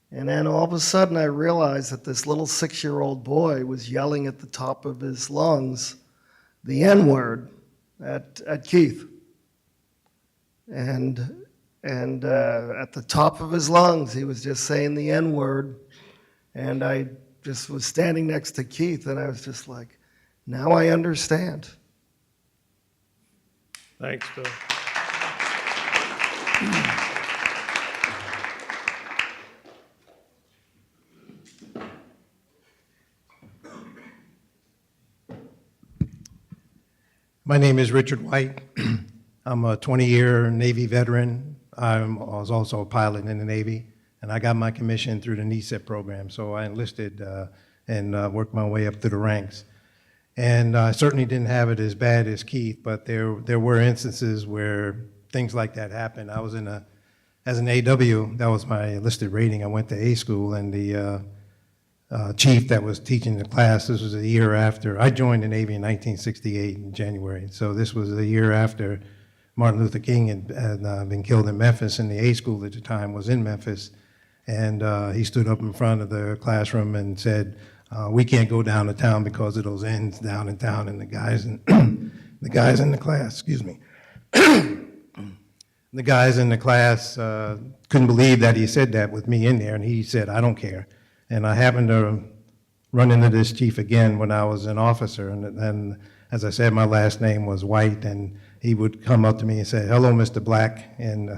And then all of a sudden I realized that this little 6-year-old boy was yelling at the top of his lungs the N-word at Keith. And at the top of his lungs, he was just saying the N-word. And I just was standing next to Keith, and I was just like, now I understand. Thanks, Bill. My name is Richard White. I'm a 20-year Navy veteran. I was also a pilot in the Navy, and I got my commission through the NESEP program, so I enlisted and worked my way up through the ranks. And I certainly didn't have it as bad as Keith, but there were instances where things like that happened. I was as an AW, that was my enlisted rating. I went to A school, and the chief that was teaching the class, this was a year after, I joined the Navy in 1968 in January, so this was a year after Martin Luther King had been killed in Memphis, and the A school at the time was in Memphis, and he stood up in front of the classroom and said, we can't go down to town because of those ends down in town, and the guys in the class, excuse me, the guys in the class couldn't believe that he said that with me in there, and he said, I don't care. And I happened to run into this chief again when I was an officer, and as I said, my last name was White, and he would come up to me and say, hello, Mr. Black, and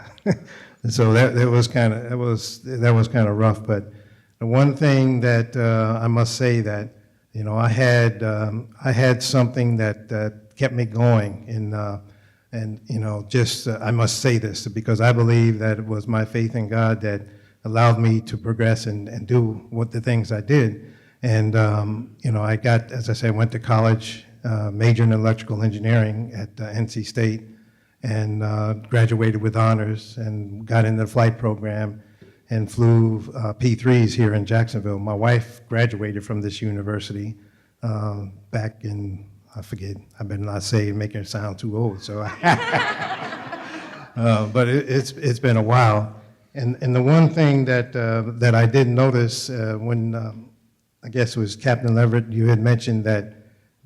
so that was kind of rough. But the one thing that I must say that, you know, I had something that kept me going, and you know, just I must say this because I believe that it was my faith in God that allowed me to progress and do what the things I did. And you know, I got, as I said, went to college, majored in electrical engineering at NC State, and graduated with honors and got into the flight program and flew P3s here in Jacksonville. My wife graduated from this university back in, I forget, I better not say, making it sound too old, so but it's been a while. And the one thing that I did notice when, I guess it was Captain Leverett, you had mentioned that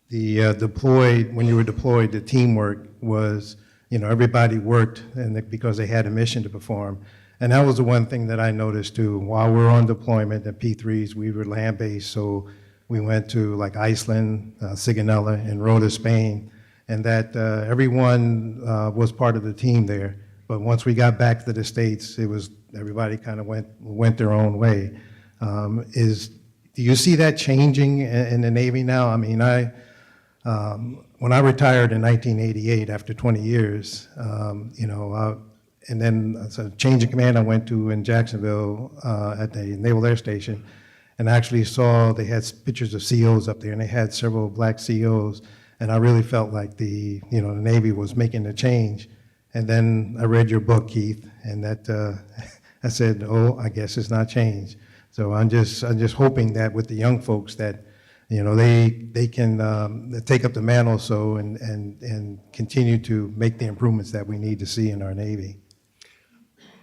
when you were deployed, the teamwork was, you know, everybody worked because they had a mission to perform. And that was the one thing that I noticed too. While we were on deployment at P3s, we were land-based, so We went to like Iceland, Sigonella, and Rota, Spain, and that everyone was part of the team there. But once we got back to the States, it was everybody kind of went their own way. Do you see that changing in the Navy now? I mean, when I retired in 1988 after 20 years, and then so change of command I went to in Jacksonville at the Naval Air Station, and I actually saw they had pictures of COs up there, and they had several black COs, and I really felt like the Navy was making a change. And then I read your book, Keith, and that I said, oh, I guess it's not changed. So I'm just hoping that with the young folks that they can take up the mantle and continue to make the improvements that we need to see in our Navy.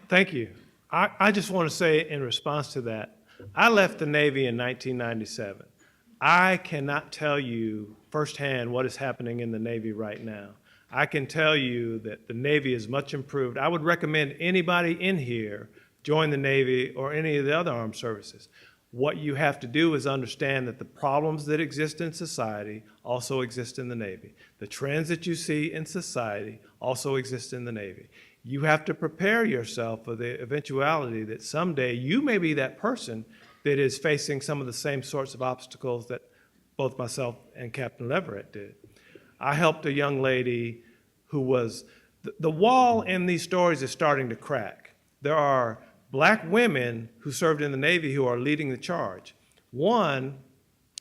Thank you. I just want to say in response to that, I left the Navy in 1997. I cannot tell you firsthand what is happening in the Navy right now. I can tell you that the Navy is much improved. I would recommend anybody in here join the Navy or any of the other armed services. What you have to do is understand that the problems that exist in society also exist in the Navy. The trends that you see in society also exist in the Navy. You have to prepare yourself for the eventuality that someday you may be that person that is facing some of the same sorts of obstacles that both myself and Captain Leverett did. I helped a young lady who was, the wall in these stories is starting to crack. There are black women who served in the Navy who are leading the charge. One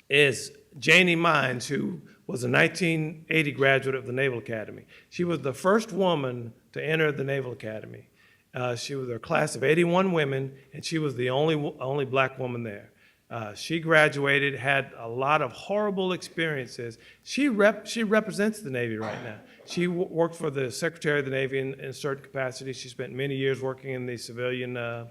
is Janie Mines, who was a 1980 graduate of the Naval Academy. She was the first woman to enter the Naval Academy. She was a class of 81 women, and she was the only black woman there. She graduated, had a lot of horrible experiences. She represents the Navy right now. She worked for the Secretary of the Navy in a certain capacity. She spent many years working in the civilian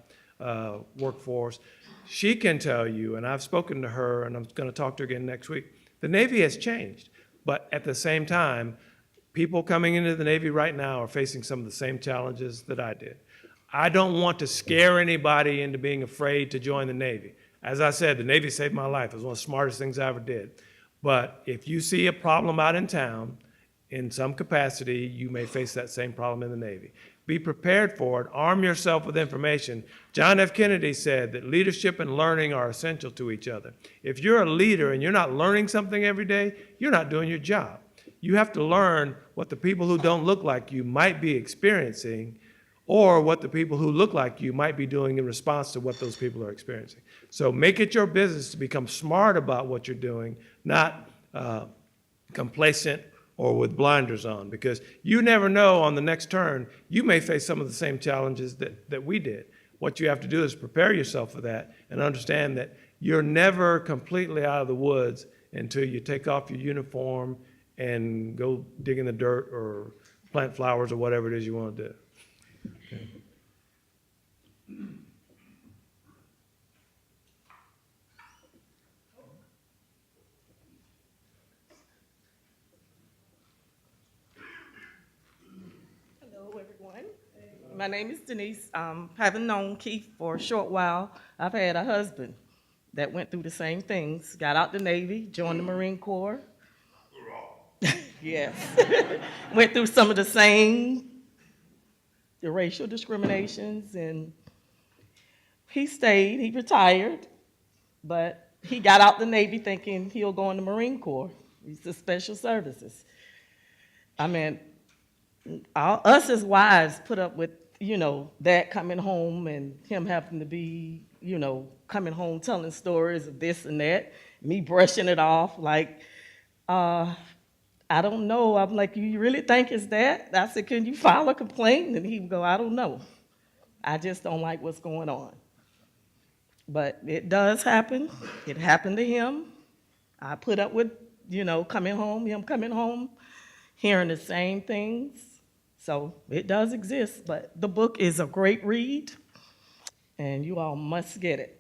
workforce. She can tell you, and I've spoken to her, and I'm going to talk to her again next week, the Navy has changed. But at the same time, people coming into the Navy right now are facing some of the same challenges that I did. I don't want to scare anybody into being afraid to join the Navy. As I said, the Navy saved my life. It was one of the smartest things I ever did. But if you see a problem out in town, in some capacity, you may face that same problem in the Navy. Be prepared for it. Arm yourself with information. John F. Kennedy said that leadership and learning are essential to each other. If you're a leader and you're not learning something every day, you're not doing your job. You have to learn what the people who don't look like you might be experiencing, or what the people who look like you might be doing in response to what those people are experiencing. So make it your business to become smart about what you're doing, not complacent or with blinders on, because you never know on the next turn, you may face some of the same challenges that we did. What you have to do is prepare yourself for that and understand that you're never completely out of the woods until you take off your uniform and go dig in the dirt or plant flowers or whatever it is you want to do. Okay. Hello, everyone. My name is Denise. Having known Keith for a short while, I've had a husband that went through the same things, got out the Navy, joined the Marine Corps. Yes. Went through some of the racial discriminations, and he stayed, he retired, but he got out the Navy thinking he'll go in the Marine Corps. He's the Special Services. I mean, us as wives put up with, that coming home and him having to be, coming home telling stories of this and that, me brushing it off like, I don't know. I'm like, you really think it's that? I said, can you file a complaint? And he would go, I don't know. I just don't like what's going on. But it does happen. It happened to him. I put up with, him coming home, hearing the same things. So it does exist. But the book is a great read, and you all must get it.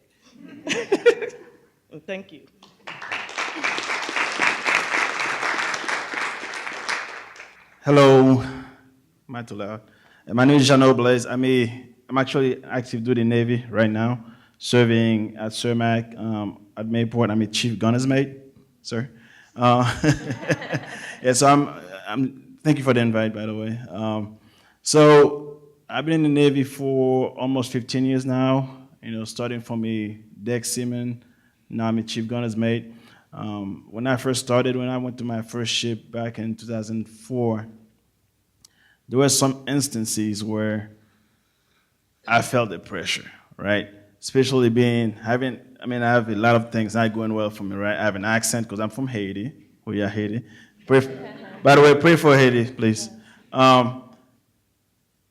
Thank you. Hello, am I too loud? My name is Jean Blaise. I'm actually active duty Navy right now, serving at CERMAC. at Mayport. I'm a chief gunner's mate, sir. Yeah, so thank you for the invite, by the way. So I've been in the Navy for almost 15 years now, starting from a deck seaman. Now I'm a chief gunner's mate. When I first started, when I went to my first ship back in 2004, there were some instances where I felt the pressure, right? Especially I have a lot of things not going well for me, right? I have an accent because I'm from Haiti. We are Haiti. By the way, pray for Haiti, please. And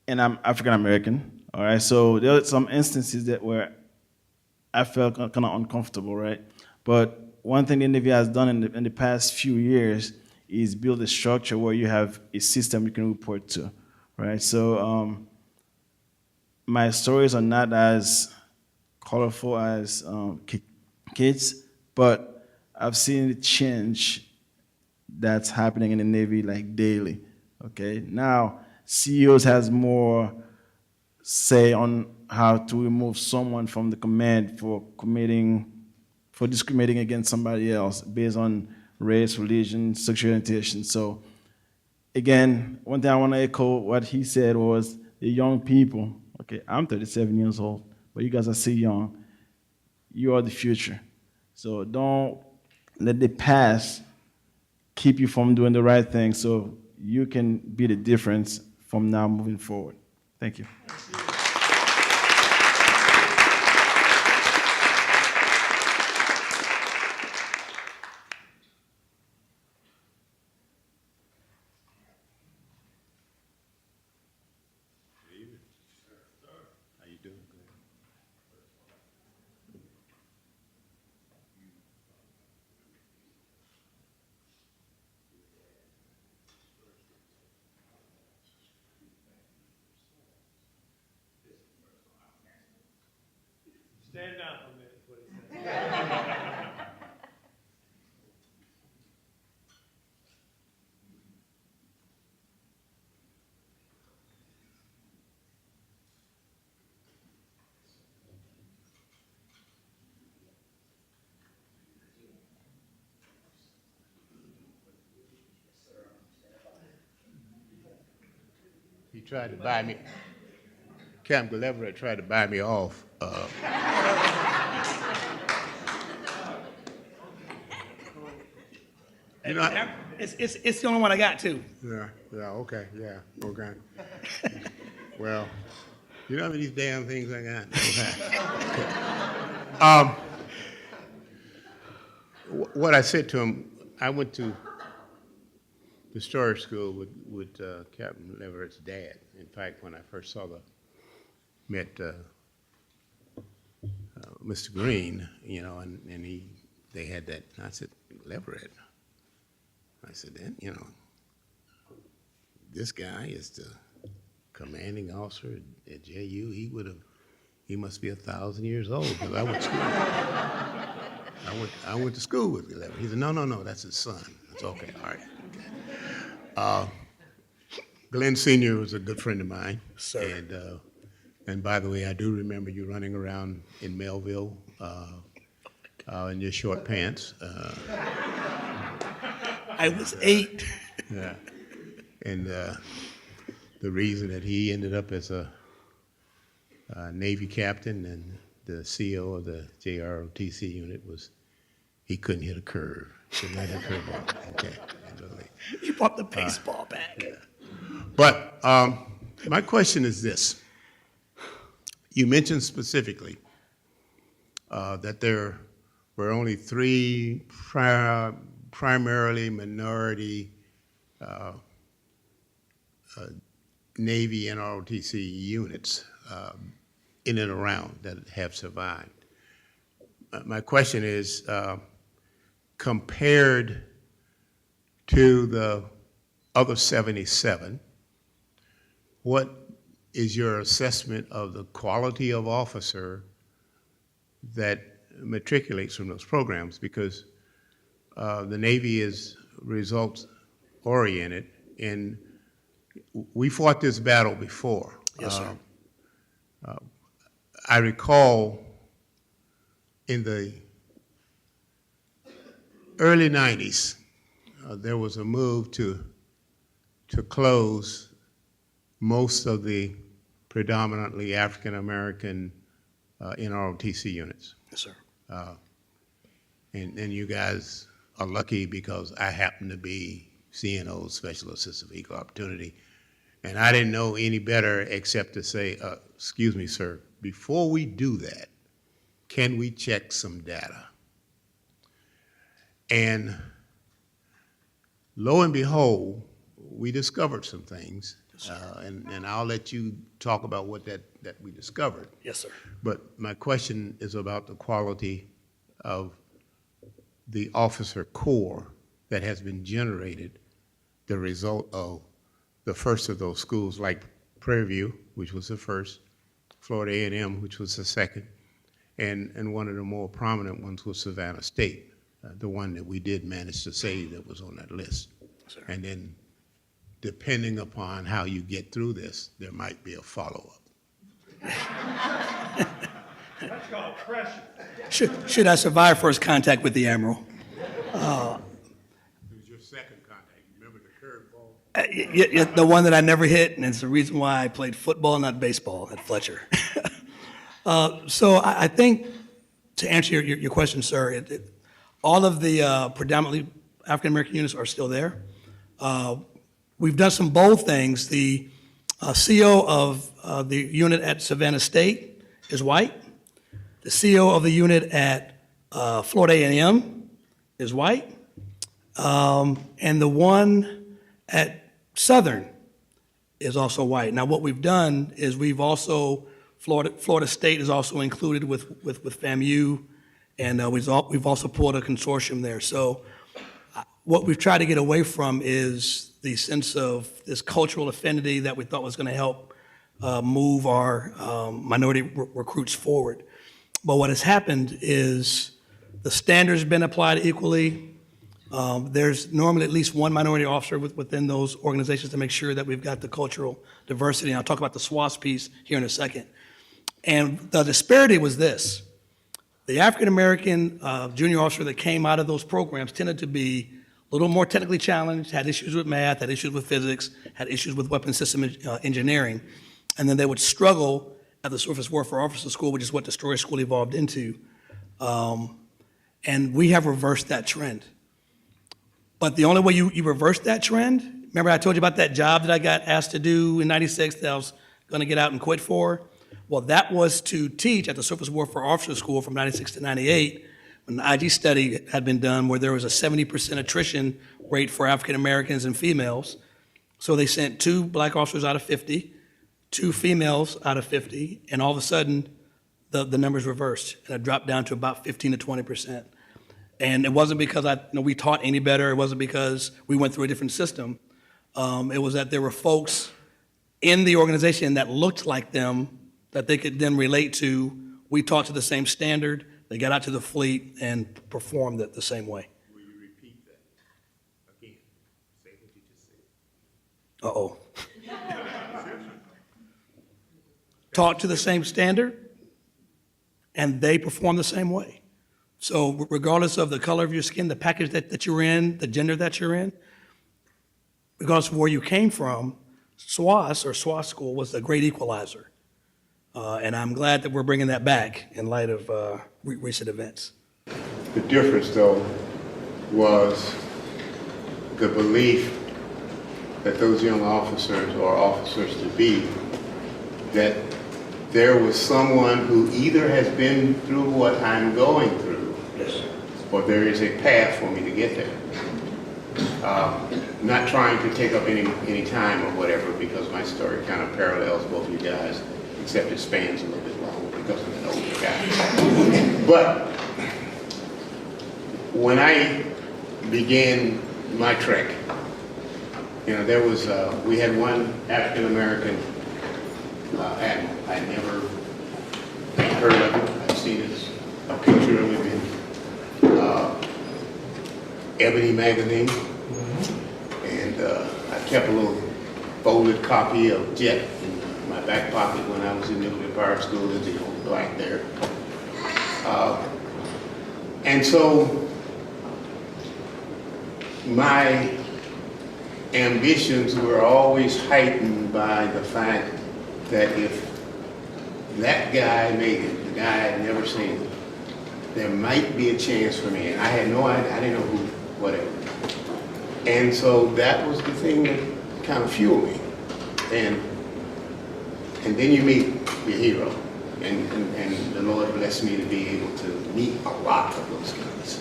I'm African American, all right? So there are some instances where I felt kind of uncomfortable, right? But one thing the Navy has done in the past few years is build a structure where you have a system you can report to, right? So my stories are not as colorful as kids, but I've seen the change that's happening in the Navy like daily, okay? Now, CEOs has more say on how to remove someone from the command for discriminating against somebody else based on race, religion, sexual orientation. So again, one thing I want to echo what he said was the young people, okay, I'm 37 years old, but you guys are still young. You are the future. So don't let the past keep you from doing the right thing so you can be the difference from now moving forward. Thank you. Stand down for a minute, please. He tried to buy me. Captain Leverett tried to buy me off. It's the only one I got, too. Yeah, okay. Well, you know how many damn things I got? Okay. What I said to him, I went to the storage school with Captain Leverett's dad. In fact, when I first met Mr. Green, and they had that. I said, Leverett. I said, then, this guy is the commanding officer at JU. He must be 1,000 years old because I went to school. I went to school with Leverett. He said, no, that's his son. That's okay, all right. Glen Sr. was a good friend of mine. Sir. And by the way, I do remember you running around in Melville in your short pants. I was 8. Yeah. And the reason that he ended up as a Navy captain and the CO of the JROTC unit was he couldn't hit a curve. Couldn't hit a curveball. Okay. You brought the baseball back. Yeah. But my question is this. You mentioned specifically that there were only 3 primarily minority Navy NROTC units in and around that have survived. My question is, compared to the other 77, what is your assessment of the quality of officer that matriculates from those programs? Because the Navy is results-oriented, and we fought this battle before. Yes, sir. I recall in the early 90s, there was a move to close most of the predominantly African American NROTC units. Yes, sir. And you guys are lucky because I happen to be CNO's Special Assistant for Equal Opportunity. And I didn't know any better except to say, excuse me, sir, before we do that, can we check some data? And lo and behold, we discovered some things. And I'll let you talk about what that we discovered. Yes, sir. But my question is about the quality of the officer corps that has been generated, the result of the first of those schools, like Prairie View, which was the first, Florida A&M, which was the second, and one of the more prominent ones was Savannah State, the one that we did manage to save that was on that list. Sir. And then, depending upon how you get through this, there might be a follow-up. That's called pressure. Should I survive first contact with the Admiral? It was your second contact. Remember the curveball? Yeah, the one that I never hit, and it's the reason why I played football, not baseball, at Fletcher. So I think, to answer your question, sir, all of the predominantly African-American units are still there. We've done some bold things. The CO of the unit at Savannah State is white. The CO of the unit at Florida A&M is white. And the one at Southern is also white. Now, what we've done is we've also, Florida State is also included with FAMU, and we've also pulled a consortium there. So what we've tried to get away from is the sense of this cultural affinity that we thought was going to help move our minority recruits forward. But what has happened is the standards been applied equally. There's normally at least one minority officer within those organizations to make sure that we've got the cultural diversity. And I'll talk about the SWAS piece here in a second. And the disparity was this. The African-American junior officer that came out of those programs tended to be a little more technically challenged, had issues with math, had issues with physics, had issues with weapons system engineering. And then they would struggle at the Surface Warfare Officer School, which is what Destroyer School evolved into. And we have reversed that trend. But the only way you reverse that trend, remember I told you about that job that I got asked to do in '96 that I was going to get out and quit for? Well, that was to teach at the Surface Warfare Officer School from '96 to '98, when an IG study had been done where there was a 70% attrition rate for African Americans and females. So they sent 2 black officers out of 50, 2 females out of 50, and all of a sudden the numbers reversed and it dropped down to about 15 to 20%. And it wasn't because we taught any better. It wasn't because we went through a different system. It was that there were folks in the organization that looked like them that they could then relate to. We taught to the same standard. They got out to the fleet and performed it the same way. Will you repeat that again? Say what you just said. Uh-oh. Taught to the same standard, and they perform the same way. So regardless of the color of your skin, the package that you're in, the gender that you're in, regardless of where you came from, SWAS or SWAS school was a great equalizer. And I'm glad that we're bringing that back in light of recent events. The difference, though, was the belief that those young officers or officers-to-be, that there was someone who either has been through what I'm going through, Yes. or there is a path for me to get there. Not trying to take up any time or whatever, because my story kind of parallels both of you guys, except it spans a little bit longer because I'm an older guy. But when I began my trek, there was, we had one African-American admiral. I never heard of him. I've seen a picture of him in Ebony magazine. And I kept a little folded copy of Jet in my back pocket when I was in military pirate school. There's the old black there. And so my ambitions were always heightened by the fact that if that guy made it, the guy I'd never seen, there might be a chance for me. And I had no idea, I didn't know who, whatever. And so that was the thing that kind of fueled me. And then you meet your hero. And the Lord blessed me to be able to meet a lot of those guys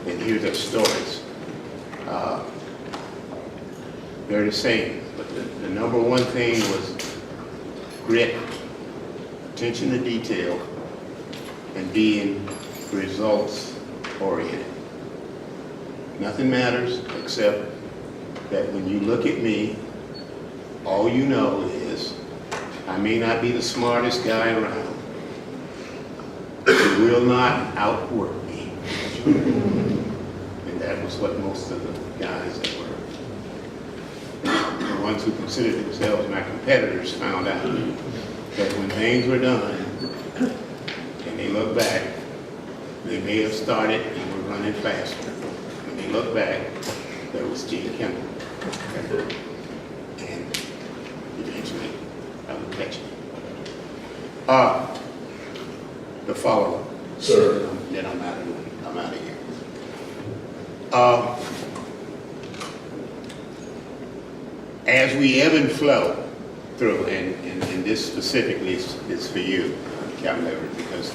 and hear their stories. They're the same, but the number one thing was grit, attention to detail, and being results oriented. Nothing matters except that when you look at me, all you know is I may not be the smartest guy around. You will not outwork me. And that was what most of the guys that were the ones who considered themselves my competitors found out that when things were done and they look back, they may have started and were running faster. When they look back, there was Gene Kimball. And eventually, I would catch him. The follow-up. Sir. Then I'm out of here. As we ebb and flow through, and this specifically is for you, Captain Leverett, because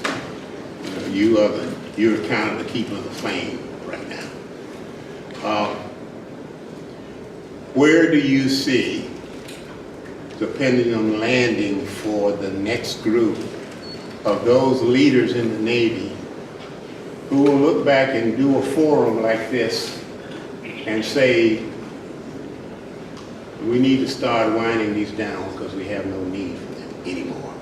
you're kind of the keeper of the flame right now. Where do you see the pendulum landing for the next group of those leaders in the Navy who will look back and do a forum like this and say, we need to start winding these down because we have no need for them anymore?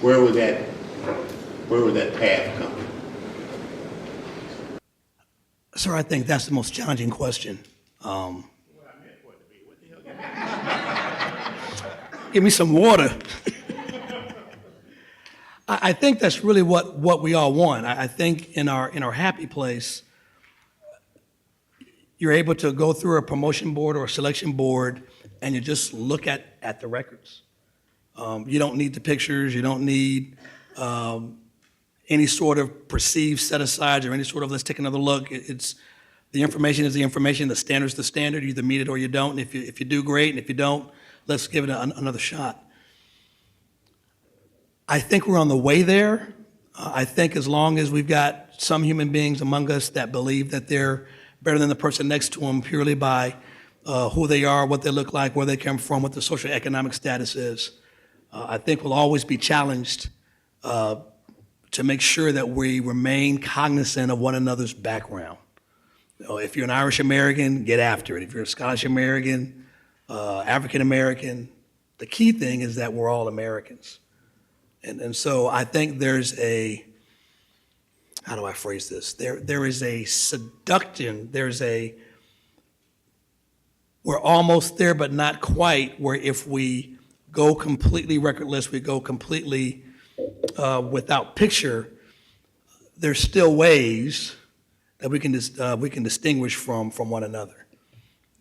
Where would that path come? Sir, I think that's the most challenging question. Give me some water. I think that's really what we all want. I think in our happy place, you're able to go through a promotion board or a selection board and you just look at the records. You don't need the pictures. You don't need any sort of perceived set-asides or any sort of let's take another look. It's the information is the information. The standard's the standard. You either meet it or you don't. And if you do, great. And if you don't, let's give it another shot. I think we're on the way there. I think as long as we've got some human beings among us that believe that they're better than the person next to them purely by who they are, what they look like, where they come from, what their social economic status is, I think we'll always be challenged to make sure that we remain cognizant of one another's background. If you're an Irish American, get after it. If you're a Scottish American, African American, the key thing is that we're all Americans. And so I think there's a, how do I phrase this? There is a seduction, we're almost there but not quite, where if we go completely recordless, we go completely without picture, there's still ways that we can distinguish from one another.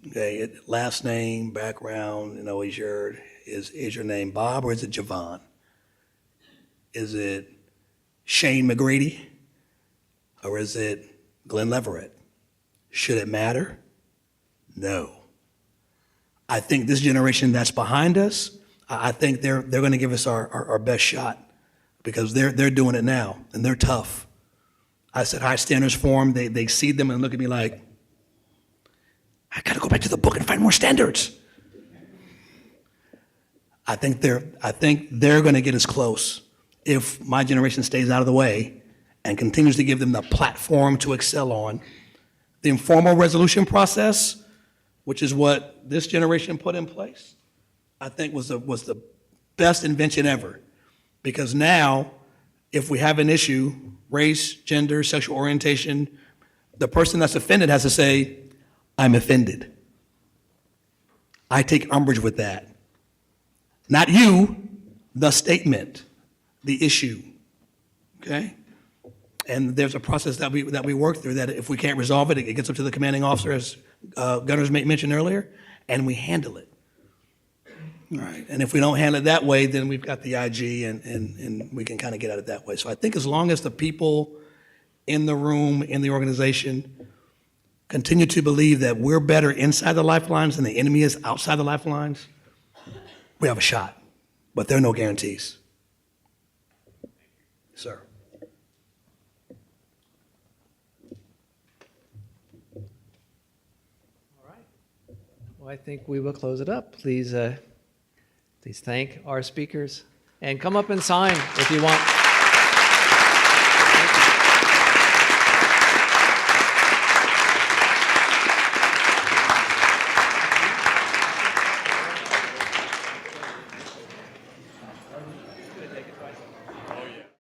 Okay, last name, background, is your name Bob or is it Javon? Is it Shane McGrady or is it Glen Leverett? Should it matter? No. I think this generation that's behind us, I think they're going to give us our best shot because they're doing it now and they're tough. I set high standards for them. They see them and look at me like, I got to go back to the book and find more standards. I think they're going to get us close if my generation stays out of the way and continues to give them the platform to excel on. The informal resolution process, which is what this generation put in place, I think was the best invention ever. Because now, if we have an issue, race, gender, sexual orientation, the person that's offended has to say, I'm offended. I take umbrage with that. Not you, the statement, the issue, okay? And there's a process that we work through, that if we can't resolve it, it gets up to the commanding officer, as Gunner's mate mentioned earlier, and we handle it. All right, and if we don't handle it that way, then we've got the IG, and we can kind of get at it that way. So I think as long as the people in the room, in the organization, continue to believe that we're better inside the lifelines than the enemy is outside the lifelines, we have a shot. But there are no guarantees. Sir. Well, I think we will close it up. Please thank our speakers and come up and sign if you want.